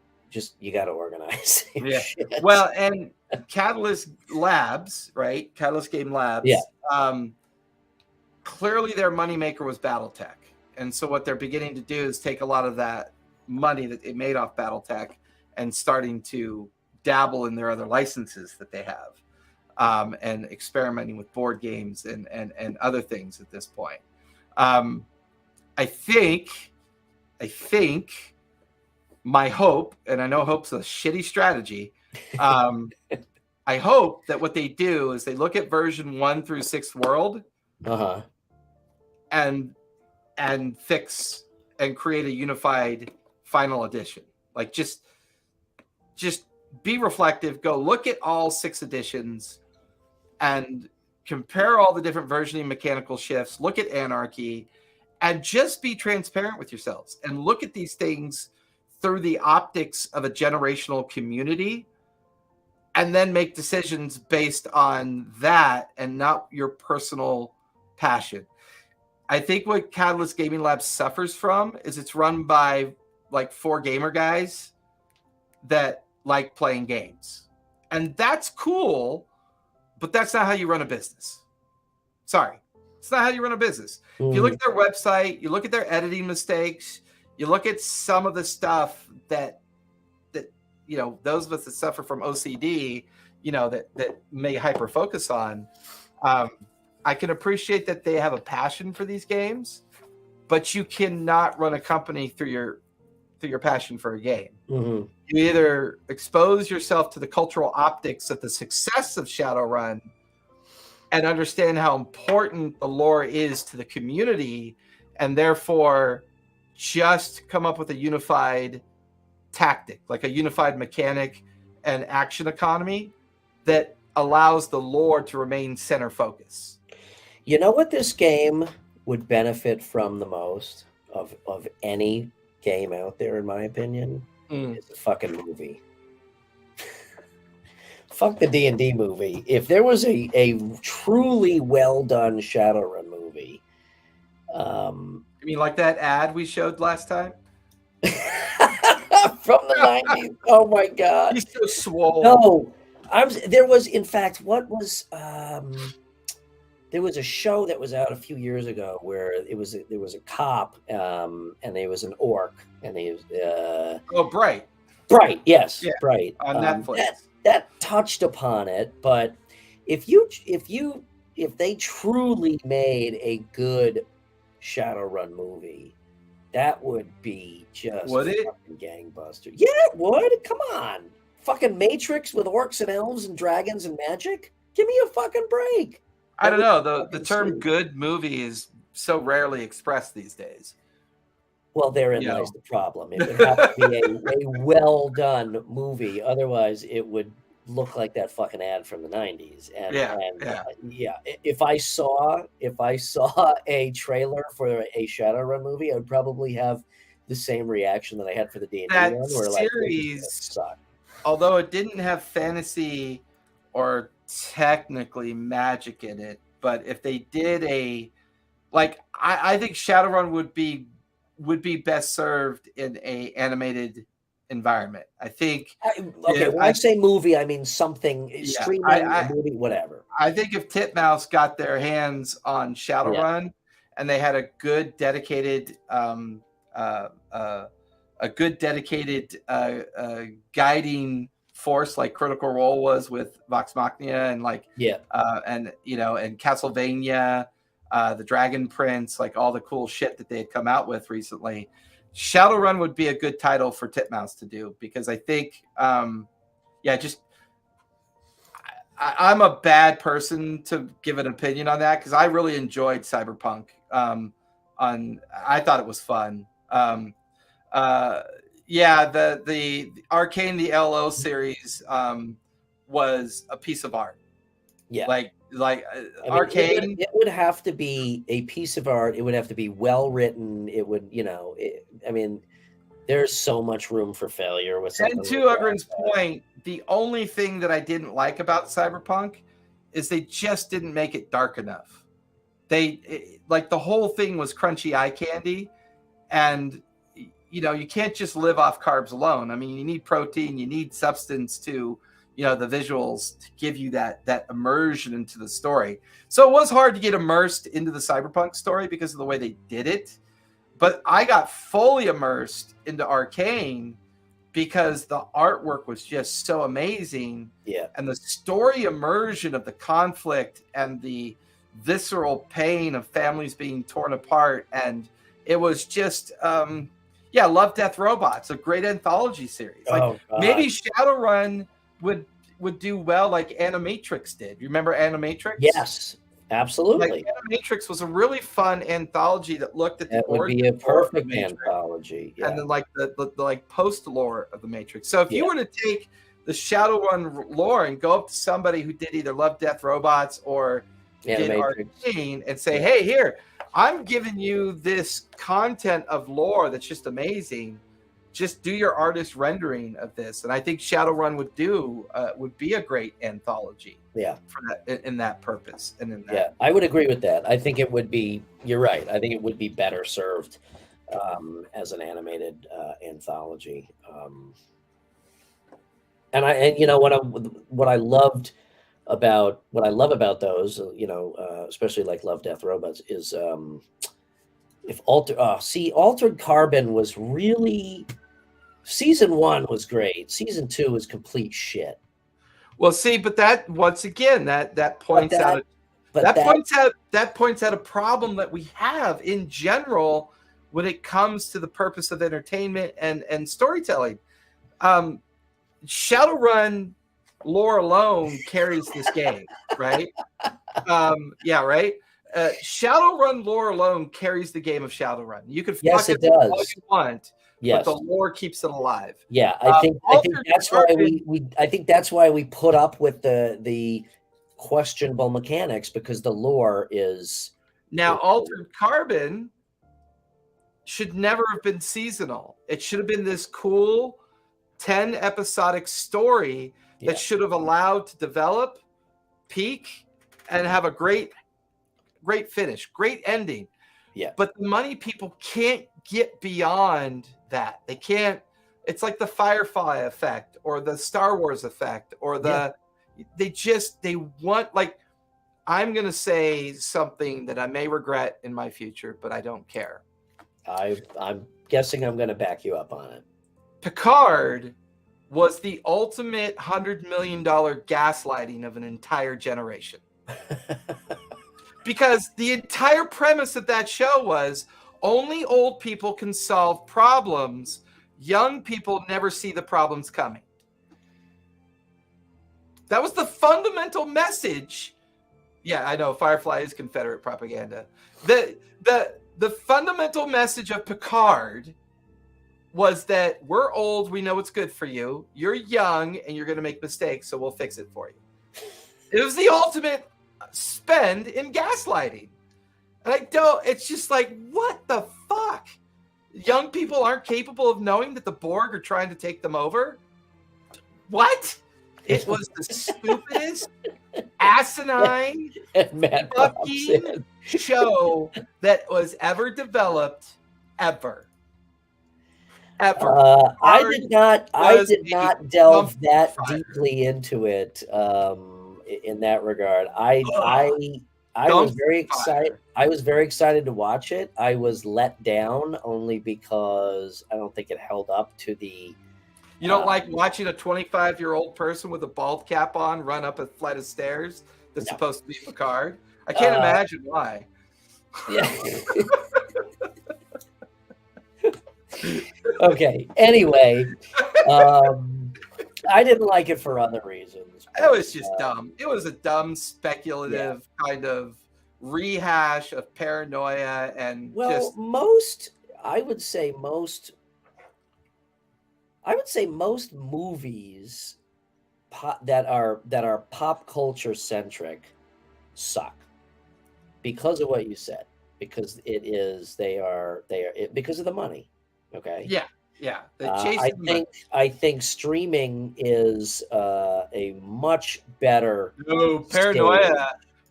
got to organize. Yeah. Well, and Catalyst Labs, right? Catalyst Game Labs. Yeah. Clearly, their moneymaker was BattleTech. And so what they're beginning to do is take a lot of that money that they made off BattleTech and starting to dabble in their other licenses that they have, and experimenting with board games and other things at this point. I think my hope, and I know hope's a shitty strategy, I hope that what they do is they look at version 1 through 6th World, and fix and create a unified final edition. Like just be reflective, go look at all 6 editions and compare all the different versioning mechanical shifts, look at Anarchy, and just be transparent with yourselves and look at these things through the optics of a generational community, and then make decisions based on that and not your personal passion. I think what Catalyst Gaming Labs suffers from is it's run by like 4 gamer guys that like playing games. And that's cool, but that's not how you run a business. Sorry. It's not how you run a business. If you look at their website, you look at their editing mistakes, you look at some of the stuff that those of us that suffer from OCD, that may hyper focus on, I can appreciate that they have a passion for these games, but you cannot run a company through your passion for a game. You either expose yourself to the cultural optics of the success of Shadowrun and understand how important the lore is to the community, and therefore just come up with a unified tactic, like a unified mechanic and action economy that allows the lore to remain center focus. You know what this game would benefit from the most of any game out there, in my opinion? Is a fucking movie. Fuck the D&D movie. If there was a truly well done Shadowrun movie, you mean like that ad we showed last time from the 90s? Oh my god, he's so swole. No, there was, in fact, there was a show that was out a few years ago where there was a cop, and there was an orc, and he was Bright, yes, yeah, Bright on Netflix. That touched upon it, but if they truly made a good Shadowrun movie, that would be just fucking gangbuster. Yeah, it would. Come on, fucking Matrix with orcs and elves and dragons and magic. Give me a fucking break. I don't know. The term good movie is so rarely expressed these days. Well, therein lies the problem. It would have to be a well done movie. Otherwise, it would look like that fucking ad from the 90s. If I saw a trailer for a Shadowrun movie, I would probably have the same reaction that I had for the D&D one. Where series, although it didn't have fantasy or technically magic in it, but if they did I think Shadowrun would be best served in a animated environment. I think. When I say movie, I mean something streaming, a movie, whatever. I think if Titmouse got their hands on Shadowrun and they had a good dedicated, guiding force like Critical Role was with Vox Machina and and Castlevania, the Dragon Prince, like all the cool shit that they had come out with recently, Shadowrun would be a good title for Titmouse to do, because I think I'm a bad person to give an opinion on that, because I really enjoyed Cyberpunk. I thought it was fun. The Arcane, the LO series was a piece of art. Yeah. Like Arcane. It would have to be a piece of art. It would have to be well written. It would, there's so much room for failure with something. And to Ugrin's point, the only thing that I didn't like about Cyberpunk is they just didn't make it dark enough. Like the whole thing was crunchy eye candy, and you can't just live off carbs alone. I mean, you need protein, you need substance to, the visuals to give you that immersion into the story. So it was hard to get immersed into the Cyberpunk story because of the way they did it. But I got fully immersed into Arcane because the artwork was just so amazing. Yeah. And the story immersion of the conflict and the visceral pain of families being torn apart. And it was just, Love, Death, Robots, a great anthology series. Maybe Shadowrun would do well like Animatrix did. You remember Animatrix? Yes. Absolutely. Like Animatrix was a really fun anthology that looked at the would be a perfect anthology. Yeah. And then like the like post lore of the Matrix. So if you were to take the Shadowrun lore and go up to somebody who did either Love, Death, Robots or did Arcane and say, hey, here, I'm giving you this content of lore that's just amazing. Just do your artist rendering of this. And I think Shadowrun would be a great anthology. Yeah, for that in that purpose and in that. Yeah, I would agree with that. I think it would be. You're right. I think it would be better served as an animated anthology. And what I love about those, especially like Love, Death, Robots, is if Altered Carbon was really. Season 1 was great. Season 2 was complete shit. Well, see, but that once again that points out a problem that we have in general when it comes to the purpose of entertainment and storytelling. Shadowrun lore alone carries this game, right? Right. Shadowrun lore alone carries the game of Shadowrun. You could fuck it all you want. Yes. But the lore keeps it alive. Yeah, I think that's why I think that's why we put up with the questionable mechanics, because the lore is now Altered Carbon should never have been seasonal. It should have been this cool 10 episodic story that should have allowed to develop, peak, and have a great finish, great ending. Yeah. But the money people can't get beyond that. They can't. It's like the Firefly effect or the Star Wars effect or they want, like, I'm going to say something that I may regret in my future, but I don't care. I'm guessing I'm going to back you up on it. Picard was the ultimate $100 million gaslighting of an entire generation. Because the entire premise of that show was only old people can solve problems. Young people never see the problems coming. That was the fundamental message. Yeah, I know Firefly is Confederate propaganda. The fundamental message of Picard was that we're old, we know what's good for you. You're young and you're going to make mistakes, so we'll fix it for you. It was the ultimate spend in gaslighting. And it's just like, what the fuck? Young people aren't capable of knowing that the Borg are trying to take them over? What? It was the stupidest, asinine, fucking show that was ever developed, ever. I did not delve that deeply into it in that regard. I was very excited. I was very excited to watch it. I was let down only because I don't think it held up to the. You don't like watching a 25-year-old person with a bald cap on run up a flight of stairs that's supposed to be Picard? I can't imagine why. Yeah. Okay. Anyway, I didn't like it for other reasons. It was just dumb. It was a dumb, speculative kind of rehash of paranoia and I would say most movies that are pop culture centric suck because of what you said. Because because of the money. Okay. Yeah. I think streaming is a much better. No,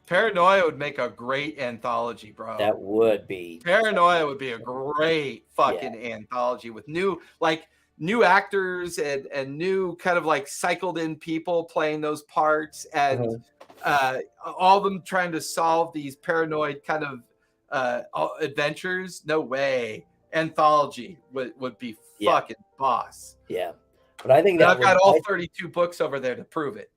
Paranoia would make a great anthology, bro. That would be. Paranoia would be a great fucking anthology with new actors and new kind of like cycled in people playing those parts, and all of them trying to solve these paranoid kind of adventures. No way. Anthology would be fucking boss. Yeah. But I think that I've got all 32 books over there to prove it.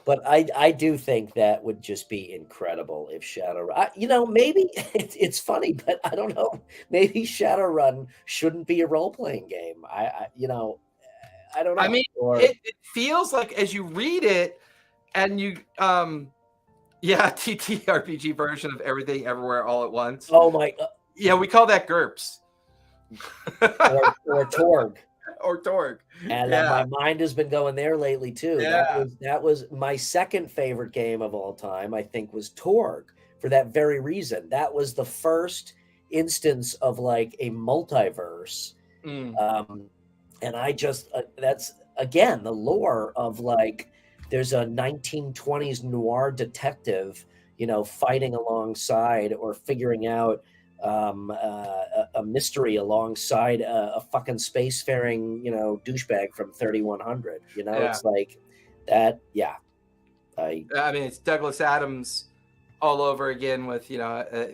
But I do think that would just be incredible if Shadowrun. Maybe it's funny, but I don't know. Maybe Shadowrun shouldn't be a role playing game. I don't know. I mean, it feels like as you read it, and you TTRPG version of Everything Everywhere All at Once. Oh my God. Yeah, we call that GURPS. or Torg. Or Torg. And my mind has been going there lately too. Yeah. That was my second favorite game of all time, I think, was Torg, for that very reason. That was the first instance of like a multiverse. And I just that's again the lore of like there's a 1920s noir detective, fighting alongside or figuring out a mystery alongside a fucking spacefaring, douchebag from 3100. It's like that. Yeah. I mean, it's Douglas Adams all over again with,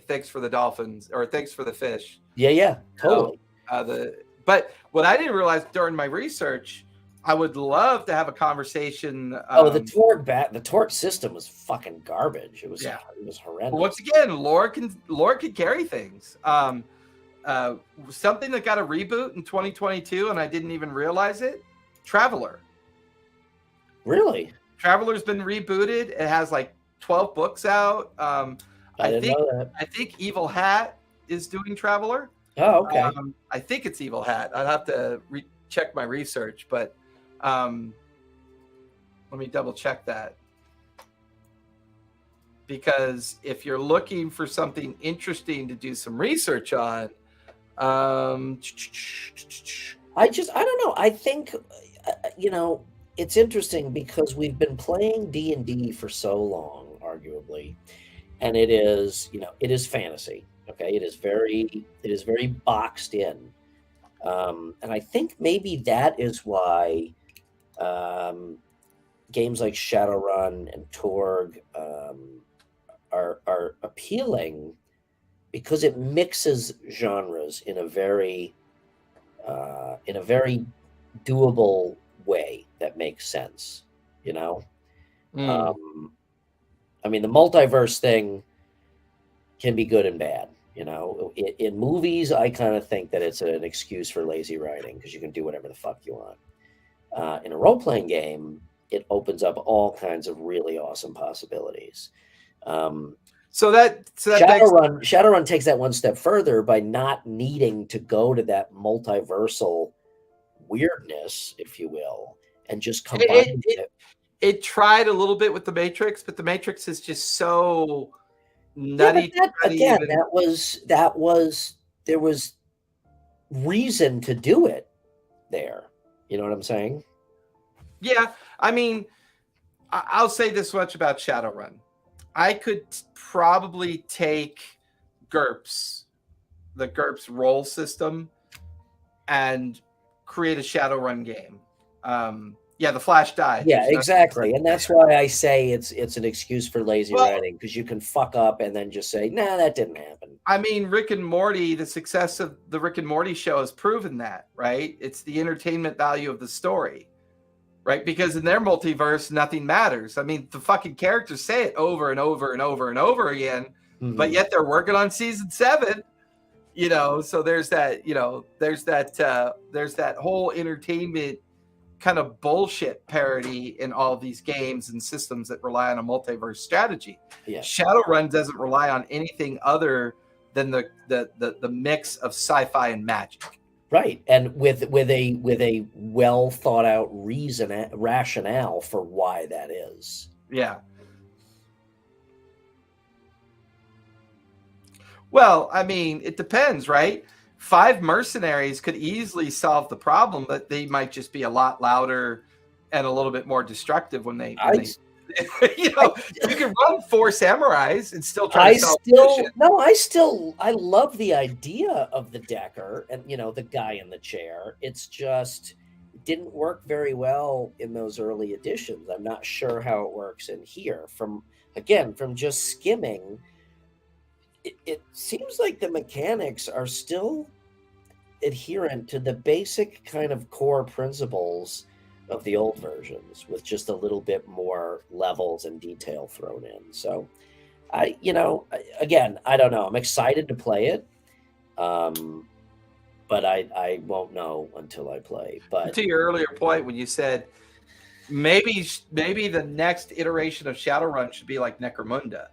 thanks for the dolphins or thanks for the fish. Yeah, totally. But what I didn't realize during my research, I would love to have a conversation. The Torg system was fucking garbage. It was horrendous. But once again, lore can carry things. Something that got a reboot in 2022, and I didn't even realize it. Traveler. Really? Traveler's been rebooted. It has like 12 books out. I think Evil Hat is doing Traveler. Oh, okay. I think it's Evil Hat. I'd have to check my research, but let me double check that, because if you're looking for something interesting to do some research on, I don't know. I think it's interesting because we've been playing D&D for so long, arguably, and it is fantasy. Okay, it is very boxed in, and I think maybe that is why games like Shadowrun and Torg are appealing, because it mixes genres in a very doable way that makes sense. I mean, the multiverse thing can be good and bad. In movies, I kind of think that it's an excuse for lazy writing, because you can do whatever the fuck you want. In a role-playing game, it opens up all kinds of really awesome possibilities. So Shadowrun takes that one step further by not needing to go to that multiversal weirdness, if you will, and just combine it. It tried a little bit with the Matrix, but the Matrix is just so nutty. There was reason to do it there. You know what I'm saying? Yeah, I mean, I'll say this much about Shadowrun. I could probably take GURPS, the GURPS role system, and create a Shadowrun game. The Flash died. Yeah, exactly. And that's why I say it's an excuse for lazy writing, because you can fuck up and then just say, nah, that didn't happen. I mean, Rick and Morty, the success of the Rick and Morty show has proven that, right? It's the entertainment value of the story, right? Because in their multiverse, nothing matters. I mean, the fucking characters say it over and over and over and over again, but yet they're working on season 7. So there's that whole entertainment kind of bullshit parody in all of these games and systems that rely on a multiverse strategy. Yeah. Shadowrun doesn't rely on anything other than the mix of sci-fi and magic. Right, and with a well thought out rationale for why that is. Yeah. Well, I mean, it depends, right? 5 mercenaries could easily solve the problem, but they might just be a lot louder and a little bit more destructive when they you know, you can run 4 samurais and still try to solve the I love the idea of the Decker and the guy in the chair. It's just it didn't work very well in those early editions. I'm not sure how it works in here. From just skimming, it seems like the mechanics are still adherent to the basic kind of core principles of the old versions with just a little bit more levels and detail thrown in. So I don't know. I'm excited to play it. But I won't know until I play. But to your earlier point when you said maybe the next iteration of Shadowrun should be like Necromunda,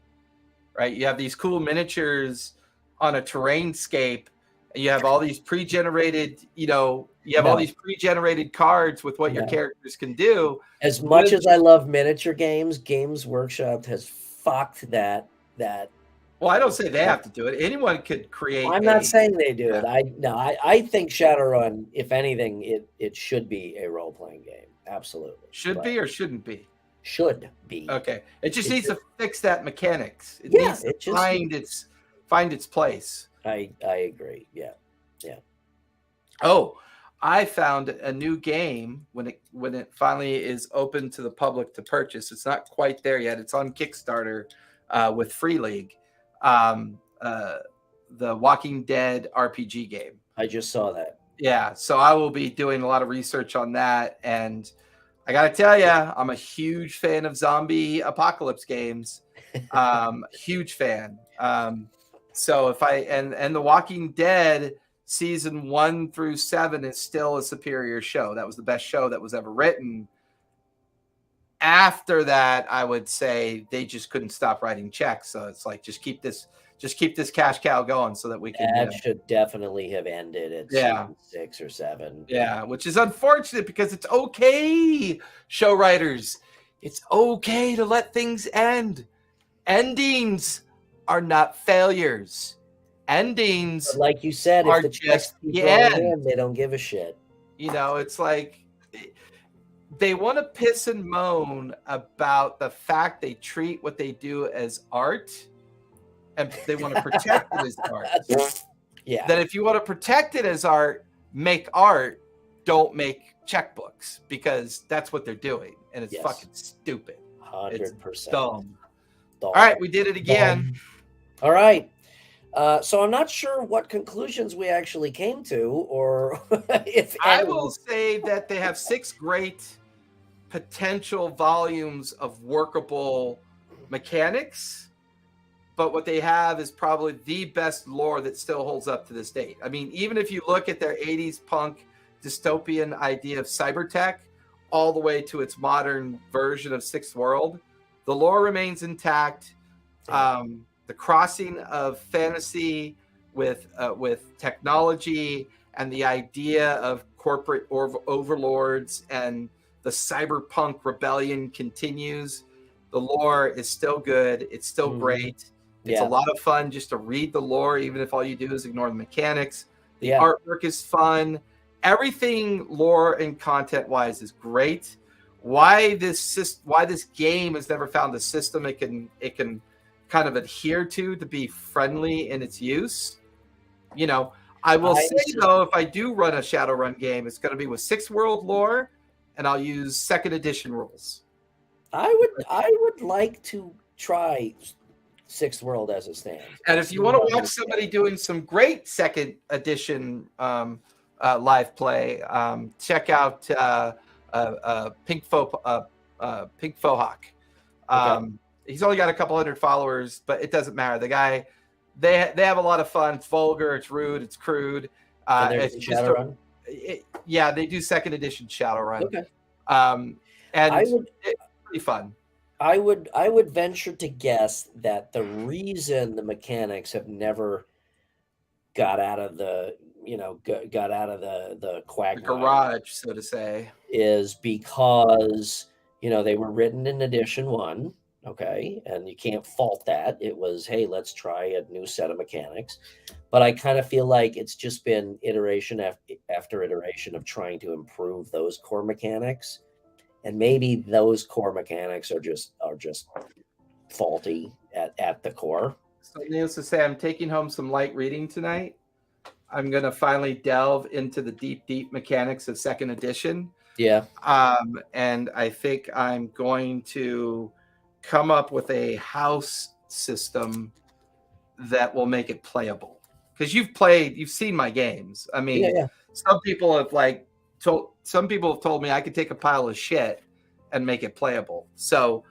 right? You have these cool miniatures on a terrainscape. You have all these pre-generated, all these pre-generated cards with what your characters can do. As much as I love miniature games, Games Workshop has fucked that. Well, I don't say they have to do it. Anyone could create. I'm not saying they do it. I think Shadowrun, if anything, it should be a role-playing game. Absolutely. Should be or shouldn't be? Should be. Okay. It just needs to fix that mechanics. It needs to find its place. I agree. Yeah. Oh, I found a new game when it finally is open to the public to purchase. It's not quite there yet. It's on Kickstarter with Free League. The Walking Dead RPG game. I just saw that. Yeah, so I will be doing a lot of research on that, and I gotta tell you, I'm a huge fan of zombie apocalypse games. Huge fan. So if and The Walking Dead season 1 through 7 is still a superior show. That was the best show that was ever written. After that, I would say they just couldn't stop writing checks. So it's like, just keep this cash cow going so that we can. That should definitely have ended at season 6 or 7. Yeah, which is unfortunate because it's okay, show writers. It's okay to let things end. Endings are not failures. Endings, but like you said, are if the just the end. They don't give a shit. It's like they want to piss and moan about the fact they treat what they do as art, and they want to protect it as art. Yeah. That if you want to protect it as art, make art. Don't make checkbooks, because that's what they're doing, and it's fucking stupid. 100%. It's dumb. All right, we did it again. All right. So I'm not sure what conclusions we actually came to, or if I will say that they have 6 great potential volumes of workable mechanics, but what they have is probably the best lore that still holds up to this date. I mean, even if you look at their 80s punk dystopian idea of cybertech all the way to its modern version of Sixth World, the lore remains intact. The crossing of fantasy with technology and the idea of corporate overlords and the cyberpunk rebellion continues. The lore is still good. It's still great. It's a lot of fun just to read the lore, even if all you do is ignore the mechanics. The artwork is fun. Everything lore and content wise is great. Why this game has never found a system it can kind of adhere to be friendly in its use. I will say though, if I do run a Shadowrun game, it's going to be with Sixth World lore, and I'll use 2nd edition rules. I would like to try Sixth World as it stands. And if you want to watch somebody doing some great 2nd edition live play, check out Pink Fohawk. He's only got a couple hundred followers, but it doesn't matter. The guy, they have a lot of fun. It's vulgar, it's rude, it's crude. It's just they do 2nd edition Shadowrun. Okay. And it's pretty fun. I would venture to guess that the reason the mechanics have never got out of the got out of the quagmire, garage, so to say, is because they were written in edition 1. Okay, and you can't fault that. It was, hey, let's try a new set of mechanics. But I kind of feel like it's just been iteration after iteration of trying to improve those core mechanics, and maybe those core mechanics are just faulty at the core. So needless to say, I'm taking home some light reading tonight. I'm going to finally delve into the deep mechanics of 2nd edition. Yeah. And I think I'm going to come up with a house system that will make it playable. Because you've seen my games. I mean, some people have told me I could take a pile of shit and make it playable. So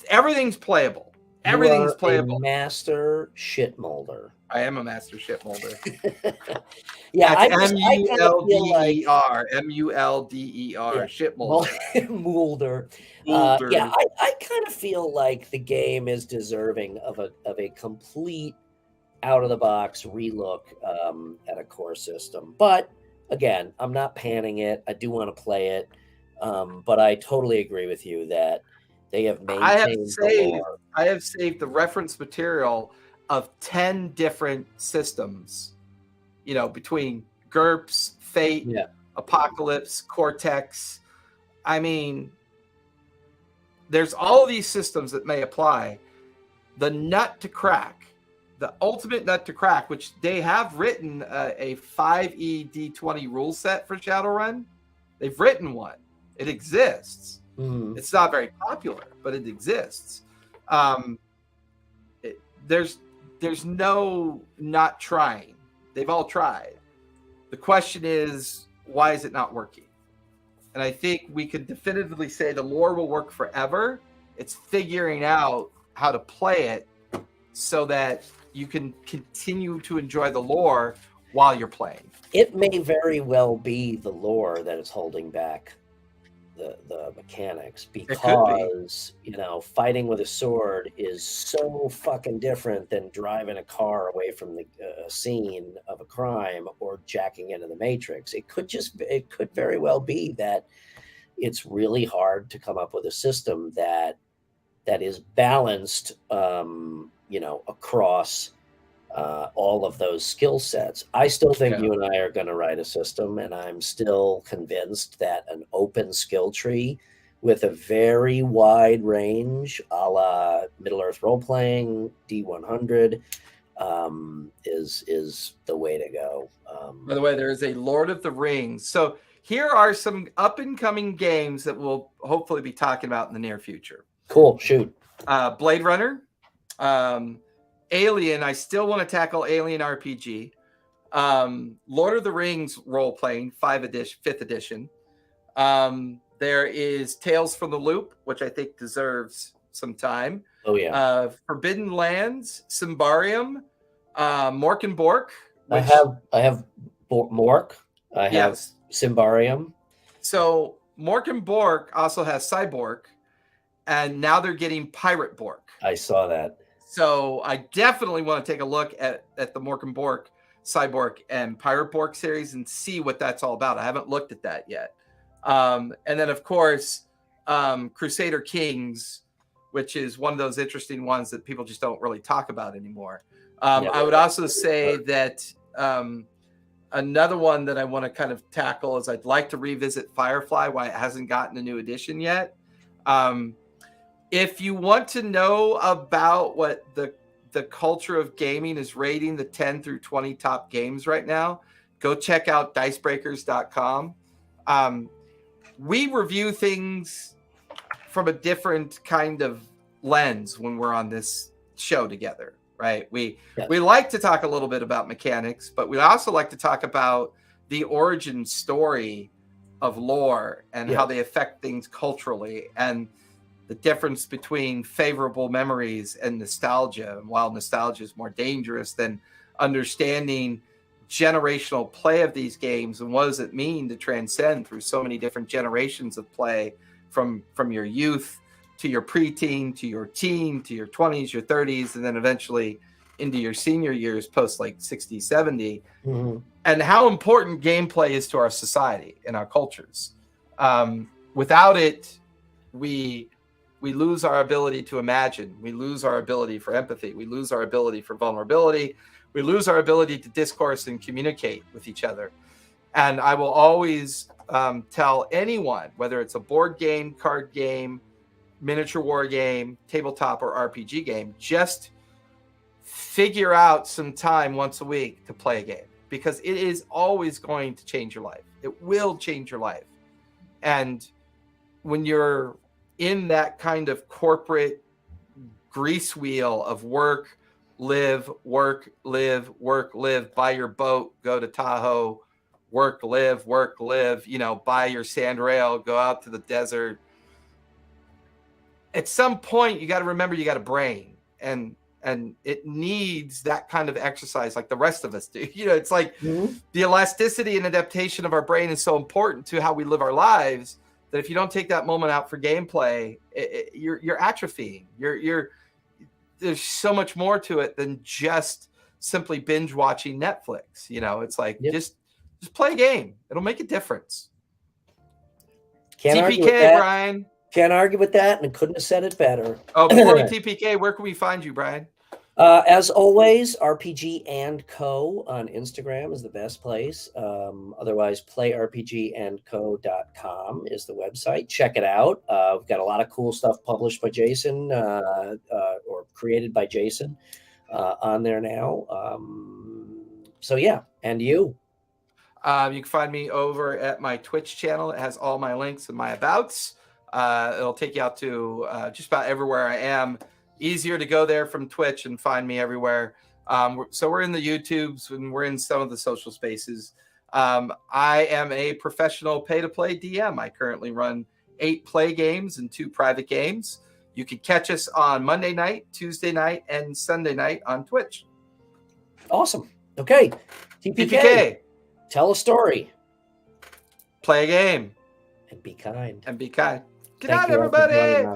everything's playable. Everything's playable. A master shit molder. I am a master shit molder. Yeah, that's M-U-L-D-E-R. M-U-L-D-E-R. Shit molder. Molder. Yeah, I kind of feel like the game is deserving of a complete out of the box relook at a core system. But again, I'm not panning it. I do want to play it. But I totally agree with you that they have maintained the lore. I have saved the reference material of 10 different systems, between GURPS, Fate, Apocalypse, Cortex. I mean, there's all of these systems that may apply. The nut to crack, the ultimate nut to crack, which they have written a 5e D20 rule set for Shadowrun. They've written one. It exists. It's not very popular, but it exists. There's no not trying. They've all tried. The question is, why is it not working? And I think we can definitively say the lore will work forever. It's figuring out how to play it so that you can continue to enjoy the lore while you're playing. It may very well be the lore that is holding back the mechanics, because fighting with a sword is so fucking different than driving a car away from the scene of a crime or jacking into the Matrix. It could very well be that it's really hard to come up with a system that is balanced across all of those skill sets. I still think you and I are going to write a system, and I'm still convinced that an open skill tree with a very wide range, a la Middle-earth role-playing, D100, is the way to go. By the way, there is a Lord of the Rings. So here are some up-and-coming games that we'll hopefully be talking about in the near future. Cool, shoot. Blade Runner, Alien. I still want to tackle Alien RPG. Lord of the Rings role-playing, 5th edition. There is Tales from the Loop, which I think deserves some time. Oh, yeah. Forbidden Lands, Symbarium, Mork and Bork. I have Mork. I have Symbarium. So Mork and Bork also has Cyborg, and now they're getting Pirate Bork. I saw that. So I definitely want to take a look at the Mork and Bork, Cyborg, and Pirate Bork series and see what that's all about. I haven't looked at that yet. And then, of course, Crusader Kings, which is one of those interesting ones that people just don't really talk about anymore. I would also say that another one that I want to kind of tackle is I'd like to revisit Firefly, why it hasn't gotten a new edition yet. If you want to know about what the culture of gaming is rating the 10 through 20 top games right now, go check out dicebreakers.com. We review things from a different kind of lens when we're on this show together, right? We like to talk a little bit about mechanics, but we also like to talk about the origin story of lore and how they affect things culturally, and the difference between favorable memories and nostalgia. And while nostalgia is more dangerous than understanding generational play of these games and what does it mean to transcend through so many different generations of play, from your youth to your preteen to your teen to your 20s, your 30s, and then eventually into your senior years, post like 60, 70, and how important gameplay is to our society and our cultures. Without it, we lose our ability to imagine. We lose our ability for empathy. We lose our ability for vulnerability. We lose our ability to discourse and communicate with each other. And I will always tell anyone, whether it's a board game, card game, miniature war game, tabletop, or RPG game, just figure out some time once a week to play a game, because it is always going to change your life. It will change your life. And when you're in that kind of corporate grease wheel of work, live, work, live, work, live, buy your boat, go to Tahoe, work, live, buy your sand rail, go out to the desert. At some point, you got to remember you got a brain, and it needs that kind of exercise like the rest of us do. It's like the elasticity and adaptation of our brain is so important to how we live our lives that if you don't take that moment out for gameplay, you're atrophying. There's so much more to it than just simply binge watching Netflix. It's like just play a game. It'll make a difference. TPK, Brian. Can't argue with that, and couldn't have said it better. Oh, before we TPK, where can we find you, Brian? As always, RPG and Co on Instagram is the best place. Otherwise, playrpgandco.com is the website. Check it out. We've got a lot of cool stuff published by Jason or created by Jason on there now. So yeah, and you? You can find me over at my Twitch channel. It has all my links and my abouts. It'll take you out to just about everywhere I am. Easier to go there from Twitch and find me everywhere. So we're in the YouTubes and we're in some of the social spaces. I am a professional pay-to-play DM. I currently run 8 play games and 2 private games. You can catch us on Monday night, Tuesday night, and Sunday night on Twitch. Awesome. Okay. TPK. Tell a story. Play a game. And be kind. Good night, everybody.